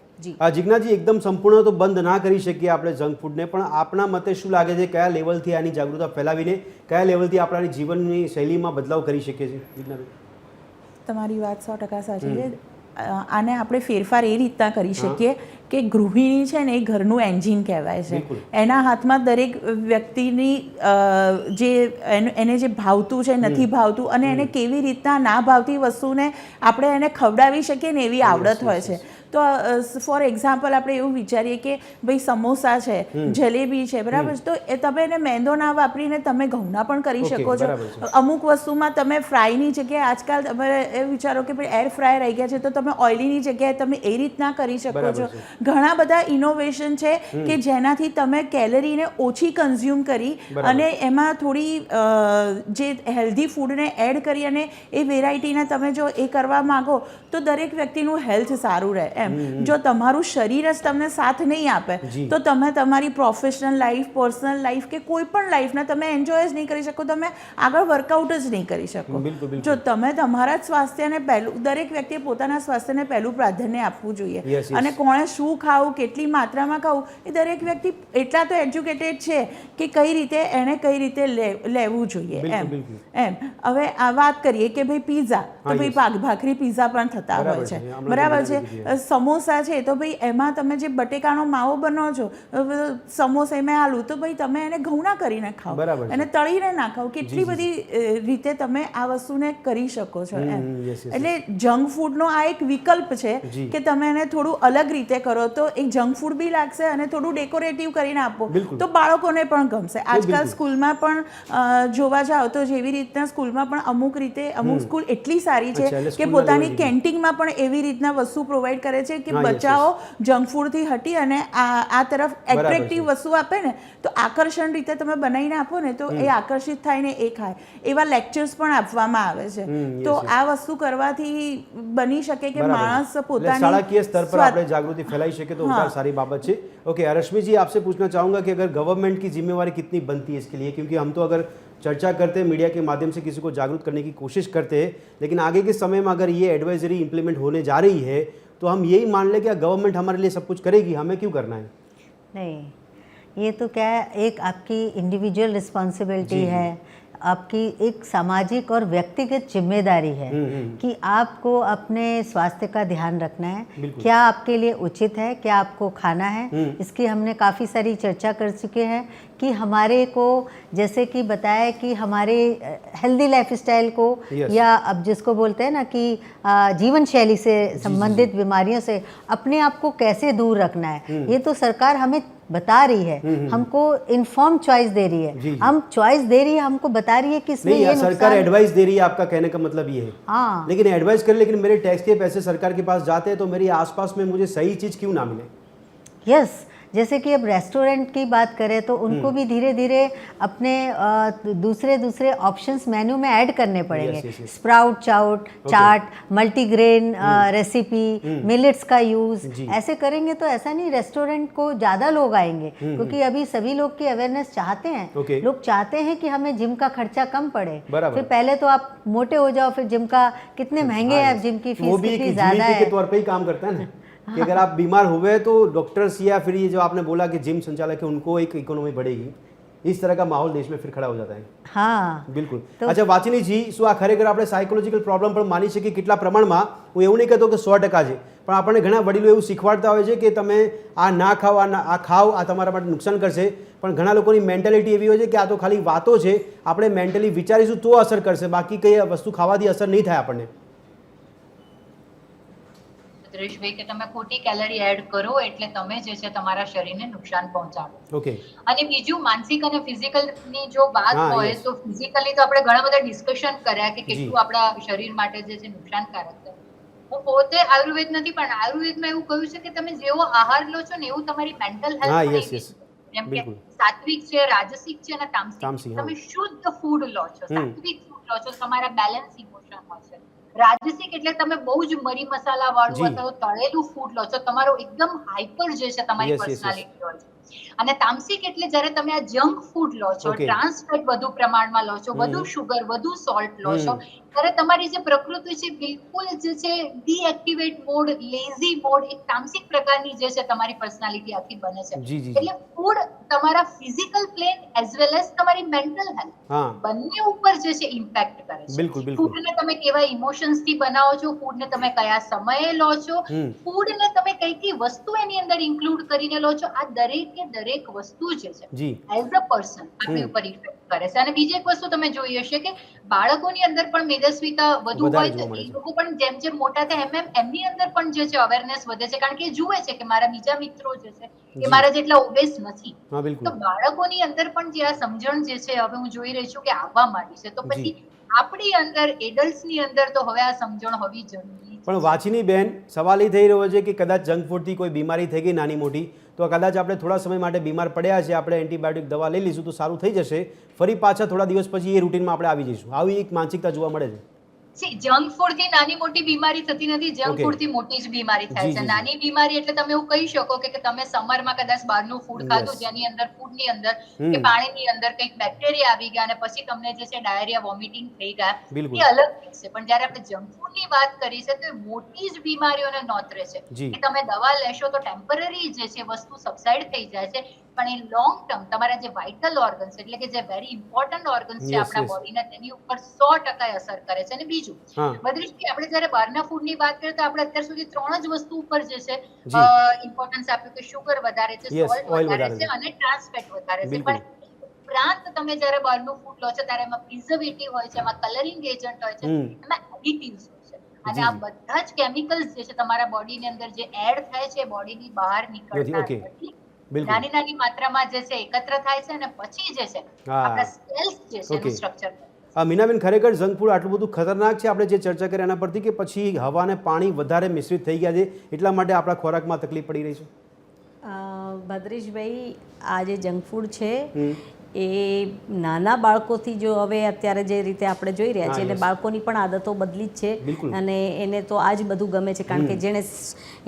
જિજ્ઞાજી, એકદમ સંપૂર્ણ તો બંધ ના કરી શકીએ આપણે જંક ફૂડને, પણ આપના મતે શું લાગે છે કયા લેવલથી આની જાગૃતતા ફેલાવીને કયા લેવલથી આપણાની જીવનની શૈલીમાં બદલાવ કરી શકીએ છીએ? જિજ્ઞાબેન, તમારી વાત 100% સાચી છે. આને આપણે ફેરફાર એ રીતના કરી શકીએ કે ગૃહિણી છે ને એ ઘરનું એન્જિન કહેવાય છે. એના હાથમાં દરેક વ્યક્તિની એને જે ભાવતું છે, નથી ભાવતું અને એને કેવી રીતના ના ભાવતી વસ્તુને આપણે એને ખવડાવી શકીએ ને એવી આવડત હોય છે. તો ફોર એક્ઝામ્પલ આપણે એવું વિચારીએ કે ભાઈ સમોસા છે, જલેબી છે, બરાબર, તો એ તમે એને મેંદો ના વાપરીને તમે ઘઉંના પણ કરી શકો છો. અમુક વસ્તુમાં તમે ફ્રાયની જગ્યાએ આજકાલ તમે એ વિચારો કે ભાઈ એર ફ્રાયર આવી ગયા છે તો તમે ઓઇલીની જગ્યાએ તમે એ રીતના કરી શકો છો. ઘણા બધા ઇનોવેશન છે કે જેનાથી તમે કેલરીને ઓછી કન્ઝ્યુમ કરી અને એમાં થોડી જે હેલ્ધી ફૂડને એડ કરી અને એ વેરાયટીને તમે જો એ કરવા માંગો તો દરેક વ્યક્તિનું હેલ્થ સારું રહે એમ. જો તમારું શરીર જ તમને સાથ નહીં આપે તો તમે તમારી પ્રોફેશનલ લાઈફ, પર્સનલ લાઈફ કે કોઈ પણ લાઈફને તમે એન્જોય જ નહીં કરી શકો, તમે આગળ વર્કઆઉટ જ નહીં કરી શકો. જો તમે તમારા જ સ્વાસ્થ્યને પહેલું, દરેક વ્યક્તિએ પોતાના સ્વાસ્થ્યને પહેલું પ્રાધાન્ય આપવું જોઈએ. અને કોણે શું ખાવું, કેટલી માત્રામાં ખાવું, એ દરેક વ્યક્તિ એટલા તો એજ્યુકેટેડ છે કે કઈ રીતે એને કઈ રીતે લેવું જોઈએ એમ. હવે આ વાત કરીએ કે ભાઈ પીઝા, તો ભાઈ ભાખરી પીઝા પણ થતા હોય છે, બરાબર છે. સમોસા છે તો ભાઈ એમાં તમે જે બટેકાનો માવો બનાવો છો, સમોસા મેં આલુ, તો ભાઈ તમે એને ઘઉંના કરીને ખાઓ, એને તળીને ના ખાઓ. કેટલી બધી રીતે તમે આ વસ્તુને કરી શકો છો એમ. એટલે જંક ફૂડનો આ એક વિકલ્પ છે કે તમે એને થોડું અલગ રીતે કરો તો એક જંક ફૂડ બી લાગશે અને થોડું ડેકોરેટિવ કરીને આપો તો બાળકોને પણ ગમશે. આજકાલ સ્કૂલમાં પણ જોવા જાઓ તો જેવી રીતના સ્કૂલમાં પણ અમુક રીતે અમુક સ્કૂલ એટલી સારી છે કે પોતાની કેન્ટીનમાં પણ એવી રીતના વસ્તુ પ્રોવાઈડ કરે છે કે બચ્ચાઓ જંક ફૂડથી હટી અને આ તરફ એટ્રેક્ટિવ વસ્તુ આપે ને તો આકર્ષણ રીતે તમે બનાવીને આપો ને તો એ આકર્ષિત થાય ને એ ખાય. એવા લેક્ચર્સ પણ આપવામાં આવે છે. તો આ વસ્તુ કરવાથી બની શકે કે માણસ પોતાની शालाकीय स्तर पर आपने जागृति फैलाई सके तो उनका सारी बाबत है. ओके, रश्मि जी आपसे पूछना चाहूँगा कि अगर गवर्नमेंट की जिम्मेवारी कितनी बनती है इसके लिए, क्योंकि हम तो अगर चर्चा करते हैं, मीडिया के माध्यम से किसी को जागरूक करने की कोशिश करते हैं, लेकिन आगे के समय में अगर ये एडवाइजरी इम्प्लीमेंट होने जा रही है तो हम यही मान लें कि गवर्नमेंट हमारे लिए सब कुछ करेगी, हमें क्यों करना है? नहीं, ये तो क्या है, एक आपकी इंडिविजुअल रिस्पॉन्सिबिलिटी है, आपकी एक सामाजिक और व्यक्तिगत जिम्मेदारी है कि आपको अपने स्वास्थ्य का ध्यान रखना है. क्या आपके लिए उचित है, क्या आपको खाना है, इसकी हमने काफ़ी सारी चर्चा कर चुके हैं कि हमारे को जैसे कि बताया कि हमारे हेल्दी लाइफस्टाइल को या अब जिसको बोलते हैं ना कि जीवन शैली से संबंधित बीमारियों से अपने आप को कैसे दूर रखना है, ये तो सरकार हमें बता रही है, हमको इन्फॉर्म चॉइस दे रही है. हम चॉइस दे रही है, हमको बता रही है कि इसमें ये सरकार एडवाइस दे रही है, आपका कहने का मतलब ये है. हाँ, लेकिन एडवाइस कर, लेकिन मेरे टैक्स के पैसे सरकार के पास जाते हैं तो मेरे आसपास में मुझे सही चीज क्यों ना मिले? यस, जैसे कि अब रेस्टोरेंट की बात करें तो उनको भी धीरे धीरे अपने दूसरे ऑप्शंस मेन्यू में ऐड करने पड़ेंगे. स्प्राउट चाट, मल्टीग्रेन रेसिपी, मिलेट्स का यूज़, ऐसे करेंगे तो ऐसा नहीं रेस्टोरेंट को ज़्यादा लोग आएंगे, क्योंकि अभी सभी लोग की अवेयरनेस चाहते हैं. लोग चाहते हैं कि हमें जिम का खर्चा कम पड़े. फिर पहले तो आप मोटे हो जाओ, फिर जिम का कितने महंगे है, जिम की फीस कितनी ज़्यादा है. के तौर पे ही काम करता है ना कि अगर आप बीमार हुए तो डॉक्टर्स या फिर ये जो आपने बोला कि जिम संचालक है उनको एक इकोनॉमी बढ़ेगी, इस तरह का माहौल देश में फिर खड़ा हो जाता है. हाँ, બિલકુલ. અચ્છા વાચીનીજી, શું આ ખરેખર આપણે સાયકોલોજીકલ પ્રોબ્લેમ પણ માની શકીએ કેટલા પ્રમાણમાં? હું એવું નહીં કહેતો કે 100% છે, પણ આપણને ઘણા વડીલો એવું શીખવાડતા હોય છે કે તમે આ ના ખાઓ, આ ખાઓ, આ તમારા માટે નુકસાન કરશે. પણ ઘણા લોકોની મેન્ટાલિટી એવી હોય છે કે આ તો ખાલી વાતો છે, આપણે મેન્ટલી વિચારીશું તો અસર કરશે, બાકી કઈ વસ્તુ ખાવાથી અસર નહીં થાય આપણને. સુરેશભાઈ કે તમે ખોટી કેલરી એડ કરો એટલે તમે જે છે તમારા શરીરને નુકસાન પહોંચાડો. ઓકે. અને બીજું માનસિક અને ફિઝિકલ ની જો વાત હોય તો ફિઝિકલી તો આપણે ઘણા બધા ડિસ્કશન કર્યા કે કેટલું આપણા શરીર માટે જે છે નુકસાનકારક છે. હું પોતે આયુર્વેદ નથી પણ આયુર્વેદમાં એવું કહ્યું છે કે તમે જેવો આહાર લો છો ને એવું તમારી મેન્ટલ હેલ્થ, જેમ કે સાત્વિક છે, રાજસિક છે અને તામસિક. તમે શુદ્ધ ફૂડ લો છો, સાત્વિક ફૂડ લો છો, તમારા બેલેન્સ ઇમોશન હોય છે. રાજસિક એટલે તમે બહુ જ મરી મસાલા વાળું અથવા તો તળેલું ફૂડ લો છો, તમારો એકદમ હાઈપર જે છે તમારી પર્સનાલિટી હોય છે. અને તામસિક એટલે જ્યારે તમે આ જંક ફૂડ લો છો, ટ્રાન્સ ફેટ વધુ પ્રમાણમાં લો છો, વધુ શુગર, વધુ સોલ્ટ લો છો, ત્યારે તમારી જે પ્રકૃતિ છે બિલકુલ જે છે ડીએક્ટિવેટ મોડ, લેઝી મોડ, એક તામસિક પ્રકારની જે છે તમારી પર્સનાલિટી આખી બને છે. એટલે ફૂડ તમારા physical plane as well as તમારી મેન્ટલ હેલ્થ બંને ઉપર જે છે ઇમ્પેક્ટ કરે છે. ફૂડને તમે કેવા ઇમોશન્સ થી બનાવો છો, ફૂડને તમે કયા સમયે લો છો, ફૂડને તમે કઈ કઈ વસ્તુ એની અંદર ઇન્ક્લુડ કરીને લો છો, આ દરેક વસ્તુ જે છે એઝ અ પર્સન આપણી ઉપર ઇફેક્ટ કરે છે. અને બીજી એક વસ્તુ તમે જોઈ હશે કે બાળકોની અંદર પણ તેજસ્વીતા વધુ વધારે હોય જોવા તો મળે એ છે. લોકો પણ જેમ જેમ મોટા થાય એમ એમની અંદર પણ જે છે અવેરનેસ વધે છે, કારણ કે એ જુએ છે કે મારા બીજા મિત્રો જે છે જી. એ મારા જેટલા ઓબેસ નથી. હા તો બિલકુલ બાળકોની અંદર પણ જે આ સમજણ જે છે હવે હું જોઈ રહી છું કે આવવા માંડી છે, તો જી. પછી આપણી અંદર એડલ્ટ્સની અંદર તો હવે આ સમજણ હોવી જરૂરી પણ છે. વાંચીની બેન, સવાલ એ થઈ રહ્યો છે કે કદાચ જંક ફૂડથી કોઈ બીમારી થઈ ગઈ નાની મોટી, તો કદાચ આપણે થોડા સમય માટે બીમાર પડ્યા છે, આપણે એન્ટીબાયોટિક દવા લઈ લઈશું તો સારું થઈ જશે, ફરી પાછા થોડા દિવસ પછી એ રૂટીનમાં આપણે આવી જઈશું. આવી એક માનસિકતા જોવા મળે છે. જંક ફૂડ થી નાની મોટી બીમારી થતી નથી, જંક Okay. ફૂડ થી મોટી જ બીમારી થાય જી, છે. જી, જી. નાની બીમારી એટલે તમે એવું કહી શકો કે તમે સમરમાં કદાચ બહારનું ફૂડ ખાધું Yes. જેની અંદર ફૂડની અંદર હમ. કે પાણીની અંદર કંઈક બેક્ટેરિયા આવી ગયા અને પછી તમને જે છે ડાયરિયા વોમિટિંગ થઈ ગયા, બિલકુલ. એ અલગ થઈ છે. પણ જ્યારે આપણે જંક ફૂડ ની વાત કરી છે તો એ મોટી જ બીમારીઓને નોતરે છે જી. કે તમે દવા લેશો તો ટેમ્પરરી જે છે વસ્તુ સબસાઇડ થઈ જાય છે, પણ એ લોંગ ટર્મ તમારા જે વાઇટલ ઓર્ગન્સ એટલે કે જે વેરી ઇમ્પોર્ટન્ટ ઓર્ગન્સ છે Yes, આપણા yes. બોડીના, તેની ઉપર 100% અસર કરે છે. અને બીજું હા બદ્રીશજી, આપણે જ્યારે બહારના ફૂડની વાત કરીએ તો આપણે અત્યાર સુધી 3 જ વસ્તુ ઉપર જે છે જી. ઇમ્પોર્ટન્સ આપ્યું કે શુગર વધારે છે, Yes, સોલ્ટ oil વધારે વધારે છે છે. અને ટ્રાન્સ ફેટ વધારે છે. બિલકુલ. પણ ઉપરાંત તમે જ્યારે બહારનું ફૂડ લો છો ત્યારે એમાં પ્રિઝર્વેટિવ હોય છે, એમાં કલરિંગ એજન્ટ હોય છે, હમ. એમાં એડિટિવ્સ હોય છે, અને જી, આ જી. બધા જ કેમિકલ્સ જે છે તમારા બોડીની અંદર જે એડ થાય છે બોડીની બહાર નીકળતા Okay. નથી. બિલકુલ. નાની નાની માત્રામાં જે છે એકત્ર થાય છે અને પછી જે છે હા. આપણા સેલ્સ જે છે Okay. એનું સ્ટ્રક્ચર મીનાબેન, ખરેખર જંક ફૂડ આટલું બધું ખતરનાક છે આપણે જે ચર્ચા કરી એના પરથી, કે પછી હવા અને પાણી વધારે મિશ્રિત થઈ ગયા છે એટલા માટે આપણા ખોરાકમાં તકલીફ પડી રહી છે? ભદ્રેશભાઈ, આ જે જંક ફૂડ છે હમ. એ નાના બાળકોથી જો હવે અત્યારે જે રીતે આપણે જોઈ રહ્યા હા, છીએ એટલે yes. બાળકોની પણ આદતો બદલી જ બિલકુલ. છે અને એને તો આ જ બધું ગમે છે, કારણ કે જેણે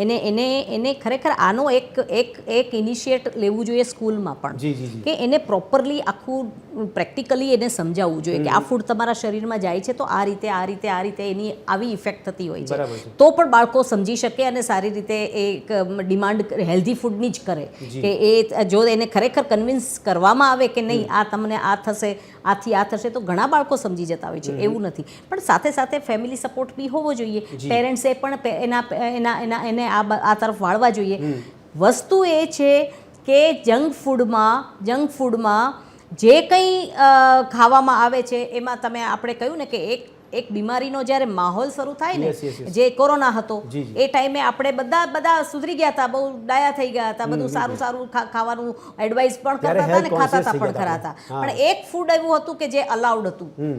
એને એને એને ખરેખર આનો એક ઇનિશિયેટ લેવું જોઈએ સ્કૂલમાં પણ, જી જી જી. કે એને પ્રોપરલી આખું પ્રેક્ટિકલી એને સમજાવવું જોઈએ કે આ ફૂડ તમારા શરીરમાં જાય છે તો આ રીતે આ રીતે આ રીતે એની આવી ઇફેક્ટ થતી હોય બરાબર છે, છે. તો પણ બાળકો સમજી શકે અને સારી રીતે એક ડિમાન્ડ હેલ્ધી ફૂડની જ કરે. જી. કે એ જો એને ખરેખર કન્વિન્સ કરવામાં આવે કે નહીં આ તમને આ થશે, આથી આ થશે, તો ઘણા બાળકો સમજી જતા હોય છે, એવું નથી. પણ સાથે સાથે ફેમિલી સપોર્ટ બી હોવો જોઈએ, જી. પેરેન્ટ્સે પણ એને આ તરફ વાળવા જોઈએ. વસ્તુ એ છે કે જંક ફૂડમાં જે કંઈ ખાવામાં આવે છે એમાં આપણે કહ્યું ને કે એક બીમારીનો જ્યારે માહોલ શરૂ થાય ને, Yes, yes, yes. જે કોરોના હતો જી, જી. એ ટાઈમે આપણે બધા સુધરી ગયા હતા, બહુ ડાયા થઈ ગયા હતા, બધું સારું ખાવાનું એડવાઇસ પણ ત્યારે કરતા હતા ને health ખાતા conscious હતા થઈ પણ ગયા ખરા હતા હતા. આપણે. પણ એક ફૂડ એવું હતું કે જે અલાઉડ હતું, હમ.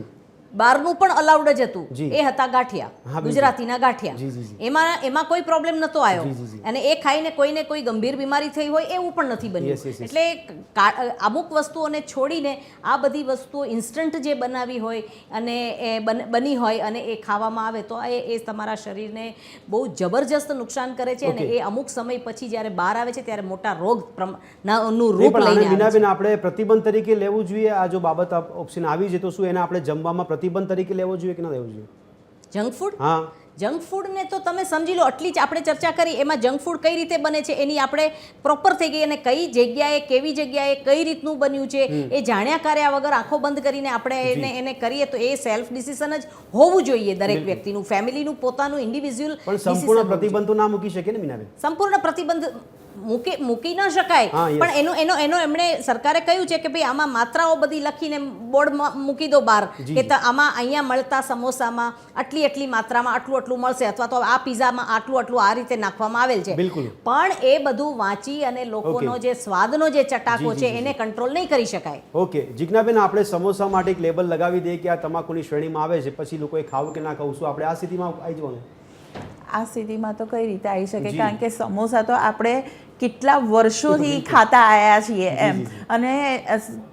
બહારનું પણ અલાઉડ જ હતું, જી. એ હતા હા, ગાંઠિયા, બિલકુલ. ગુજરાતીના ગાંઠિયા. જી, જી, જી. એમાં કોઈ પ્રોબ્લેમ નતો આવ્યો જી, જી, જી. અને એ ખાઈને કોઈને કોઈ ગંભીર બીમારી થઈ હોય એવું પણ નથી Yes, yes, બન્યું. yes. એટલે અમુક વસ્તુઓને છોડીને આ બધી વસ્તુઓ ઇન્સ્ટન્ટ જે બનાવી હોય અને એ બની હોય અને એ ખાવામાં આવે તો એ તમારા શરીરને બહુ જબરજસ્ત નુકસાન કરે છે અને Okay. એ અમુક સમય પછી જ્યારે બહાર આવે છે ત્યારે મોટા રોગ નું નહીં, રૂપ પણ આને લઈને આવે મીનાબેન છે. આપણે પ્રતિબંધ તરીકે લેવું જોઈએ? આ જો બાબત ઓપ્શન આવી છે તો શું એને આપણે જમવામાં પ્રતિબંધ તરીકે લેવો જોઈએ કે ના લેવો જોઈએ? જંક ફૂડ હા જંક ફૂડને તો તમે સમજી લો, આટલી જ આપણે ચર્ચા કરી, એમાં જંક ફૂડ કઈ રીતે બને છે એની આપણે પ્રોપર થઈ ગઈ, અને કઈ જગ્યાએ કેવી જગ્યાએ કઈ રીતનું બન્યું છે એ જાણ્યા કર્યા વગર આંખો બંધ કરીને આપણે એને કરીએ તો એ સેલ્ફ ડિસિઝન જ હોવું જોઈએ દરેક વ્યક્તિનું, ફેમિલીનું, પોતાનું ઇન્ડિવિજ્યુઅલ. પણ સંપૂર્ણ પ્રતિબંધ તો ના મૂકી શકે ને મીનાબેન? સંપૂર્ણ પ્રતિબંધ મૂકી ન શકાય, હા, yes. પણ એનો એમણે સરકારે કહ્યું છે કે ભાઈ આમાં માત્રાઓ બધી લખીને બોર્ડ મૂકી દો બહાર કે આમાં અહીંયા મળતા સમોસામાં આટલી માત્રામાં આટલું મળશે, અથવા તો આ પીઝામાં આટલું આ રીતે નાખવામાં આવેલ છે. બિલકુલ. પણ એ બધું વાંચી અને લોકોનો Okay. જે સ્વાદનો જે ચટાકો જી, છે જી, એને કંટ્રોલ નહીં કરી શકાય. ઓકે જીજ્ઞાબેન, આપણે સમોસા માટે એક લેબલ લગાવી દઈએ કે આ તમાકુની શ્રેણીમાં આવે છે, પછી લોકોએ ખાવું કે ના ખાવું, શું આપણે આ સ્થિતિમાં આવી જવાનું? આ સ્થિતિમાં તો કઈ રીતે આવી શકે, જી. કારણ કે સમોસા તો આપણે કેટલા વર્ષોથી ખાતા આવ્યા છીએ એમ. અને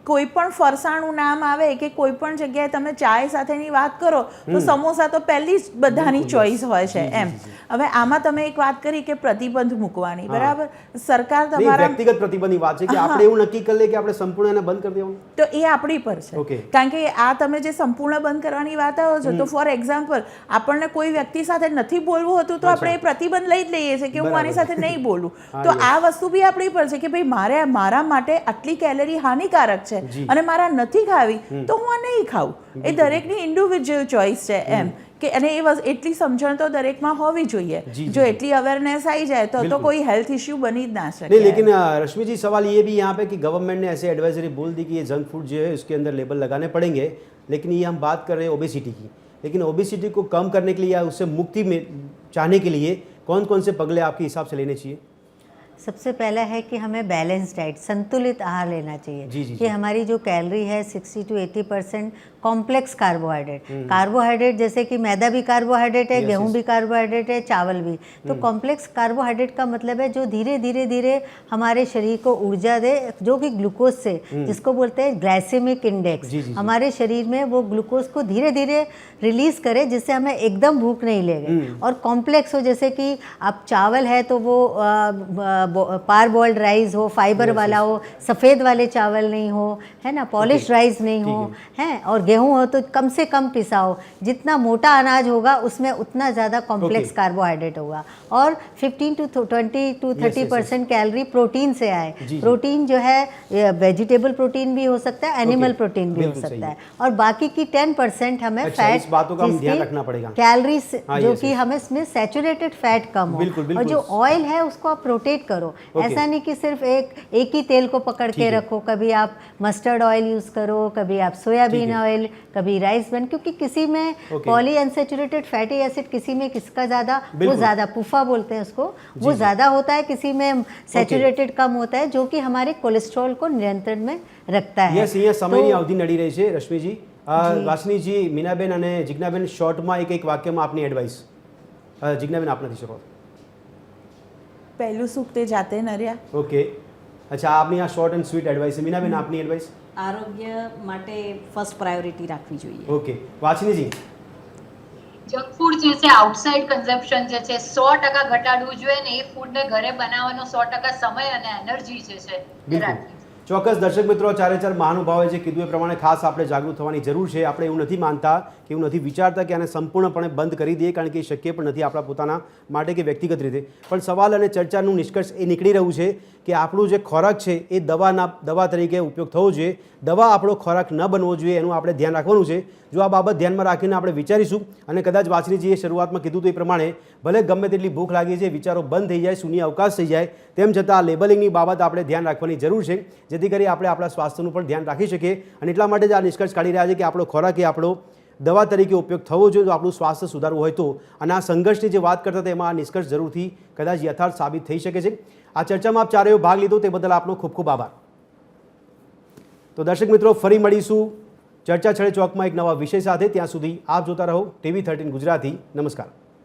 કોઈ પણ ફરસાણનું નામ આવે કે કોઈ પણ જગ્યાએ તમે ચાય સાથેની વાત કરો તો સમોસા તો પહેલી જ બધાની ચોઈસ હોય છે એમ. હવે આમાં તમે એક વાત કરી કે પ્રતિબંધ મૂકવાની, બરાબર, સરકાર નહીં, તમારા વ્યક્તિગત પ્રતિબંધની વાત છે કે આપણે એવું નક્કી કરી લઈએ કે આપણે સંપૂર્ણ એને બંધ કરી દેવાનું. તો એ આપણી પર છે. Okay. કારણ કે આ તમે જે સંપૂર્ણ બંધ કરવાની વાત આવો છો, તો ફોર એક્ઝામ્પલ આપણને કોઈ વ્યક્તિ સાથે નથી બોલવું હતું તો આપણે એ પ્રતિબંધ લઈ જ લઈએ છીએ કે હું આની સાથે નહીં બોલું. તો આ વસ્તુ બી આપણી પર છે કે ભાઈ મારા માટે આટલી કેલરી હાનિકારક છે અને મારા નથી ખાવી તો હું આ નહીં ખાઉં. એ દરેકની ઇન્ડિવિજ્યુઅલ ચોઇસ છે એમ. કે અને એટલી સમજણ તો દરેકમાં હોવી જોઈએ. જો એટલી અવેરनेस आई जाए तो कोई हेल्थ इश्यू बन ही ना सके. नहीं, लेकिन रश्मि जी सवाल ये भी यहाँ पे कि गवर्नमेंट ने ऐसे एडवाइजरी बोल दी कि ये जंक फूड जो है उसके अंदर लेबल लगाने पड़ेंगे, लेकिन ये हम बात कर रहे हैं ओबेसिटी की, लेकिन ओबेसिटी को कम करने के लिए या उससे मुक्ति में चाहने के लिए कौन कौन से पगले आपके हिसाब से लेने चाहिए? सबसे पहला है कि हमें बैलेंस डाइट, संतुलित आहार लेना चाहिए। जी, जी, कि हमारी जो कैलोरी है 60 to 80% कॉम्प्लेक्स कार्बोहाइड्रेट, कार्बोहाइड्रेट जैसे कि मैदा भी कार्बोहाइड्रेट है, गेहूं भी कार्बोहाइड्रेट है, चावल भी। तो कॉम्प्लेक्स कार्बोहाइड्रेट का मतलब है जो धीरे धीरे धीरे हमारे शरीर को ऊर्जा दे, जो कि ग्लूकोज से, जिसको बोलते हैं ग्लाइसेमिक इंडेक्स, हमारे शरीर में वो ग्लूकोज को धीरे धीरे रिलीज करे, जिससे हमें एकदम भूख नहीं लगे। और कॉम्प्लेक्स हो, जैसे कि आप चावल है तो वो पार बॉइल्ड राइस हो, फाइबर वाला हो, सफ़ेद वाले चावल नहीं हो, है ना, पॉलिश राइस नहीं हो, है, और गेहूं हो तो कम से कम पिसा हो। जितना मोटा अनाज होगा उसमें उतना ज़्यादा कॉम्प्लेक्स कार्बोहाइड्रेट होगा। और 15 to 20 to 30% कैलोरी प्रोटीन से आए। प्रोटीन जो है वेजिटेबल प्रोटीन भी हो सकता है, एनिमल प्रोटीन भी हो सकता है, और बाकी की 10% हमें फैट, बातों का ध्यान रखना पड़ेगा, कैलोरीज जो कि हमें इसमें सैचुरेटेड फैट कम हो। और जो ऑयल है उसको आप रोटेट करो। ऐसा नहीं कि सिर्फ एक ही तेल को पकड़ के रखो, कभी आप मस्टर्ड ऑयल यूज करो, कभी आप सोयाबीन ऑयल, कभी राइस ब्रान, क्योंकि किसी में पॉली अनसैचुरेटेड फैटी एसिड, किसी में किसका ज़्यादा, वो ज़्यादा पुफा बोलते हैं उसको, वो ज़्यादा होता है, किसी में सैचुरेटेड कम होता है, जो कि हमारे कोलेस्ट्रॉल को नियंत्रण में रखता है। यस, ये समयની અવધિ નડી રહી છે રશ્મિજી। વાસનીજી, મીનાબેન અને જિજ્ઞાબેન, શોર્ટમાં એક વાક્યમાં આપની એડવાઇસ। જિજ્ઞાબેન, આપ નથી શકો। પહેલું સુખ તે જાતે નર્યા। ઓકે, અચ્છા, આપની આ શોર્ટ એન્ડ સ્વીટ એડવાઇસ છે। મીનાબેન, આપની એડવાઇસ? આરોગ્ય માટે ફર્સ્ટ પ્રાયોરિટી રાખવી જોઈએ। ઓકે, વાસનીજી? જંક ફૂડ જે છે, આઉટસાઇડ કન્ઝમ્પશન જે છે 100% ઘટાડવું જોઈએ ને એ ફૂડને ઘરે બનાવવાનો 100% સમય અને એનર્જી જે છે એ રાખવી। ચોક્કસ દર્શક મિત્રો, ચારે ચાર મહાનુભાવે જે કીધું એ પ્રમાણે ખાસ આપણે જાગૃત થવાની જરૂર છે। આપણે એવું નથી માનતા કે એવું નથી વિચારતા કે આને સંપૂર્ણપણે બંધ કરી દઈએ, કારણ કે એ શક્ય પણ નથી આપણા પોતાના માટે કે વ્યક્તિગત રીતે। પણ સવાલ અને ચર્ચાનું નિષ્કર્ષ એ નીકળી રહ્યું છે કે આપણું જે ખોરાક છે એ દવા તરીકે ઉપયોગ થવો જોઈએ, દવા આપણો ખોરાક ન બનવો જોઈએ, એનું આપણે ધ્યાન રાખવાનું છે। જો આ બાબત ધ્યાનમાં રાખીને આપણે વિચારીશું, અને કદાચ વાસનીજીએ શરૂઆતમાં કીધું તો એ પ્રમાણે ભલે ગમે તેટલી ભૂખ લાગી છે, વિચારો બંધ થઈ જાય, શૂન્ય અવકાશ થઈ જાય, તેમ છતાં આ લેબલિંગની બાબત આપણે ધ્યાન રાખવાની જરૂર છે, જેથી કરી આપણે આપણા સ્વાસ્થ્યનું પણ ધ્યાન રાખી શકીએ। અને એટલા માટે જ આ નિષ્કર્ષ કાઢી રહ્યા છે કે આપણો ખોરાક એ આપણો દવા તરીકે ઉપયોગ થવો જોઈએ, જો આપણું સ્વાસ્થ્ય સુધારવું હોય તો। અને આ સંઘર્ષની જે વાત કરતા હતા એમાં આ નિષ્કર્ષ જરૂરથી કદાચ યથાર્થ સાબિત થઈ શકે છે। આ ચર્ચામાં આપ ચારેય ભાગ લીધો તે બદલ આપનો ખૂબ ખૂબ આભાર। તો દર્શક મિત્રો, ફરી મળીશું ચર્ચા છડે ચોકમાં એક નવા વિષય સાથે। ત્યાં સુધી આપ જોતા રહો TV13 ગુજરાતી। નમસ્કાર।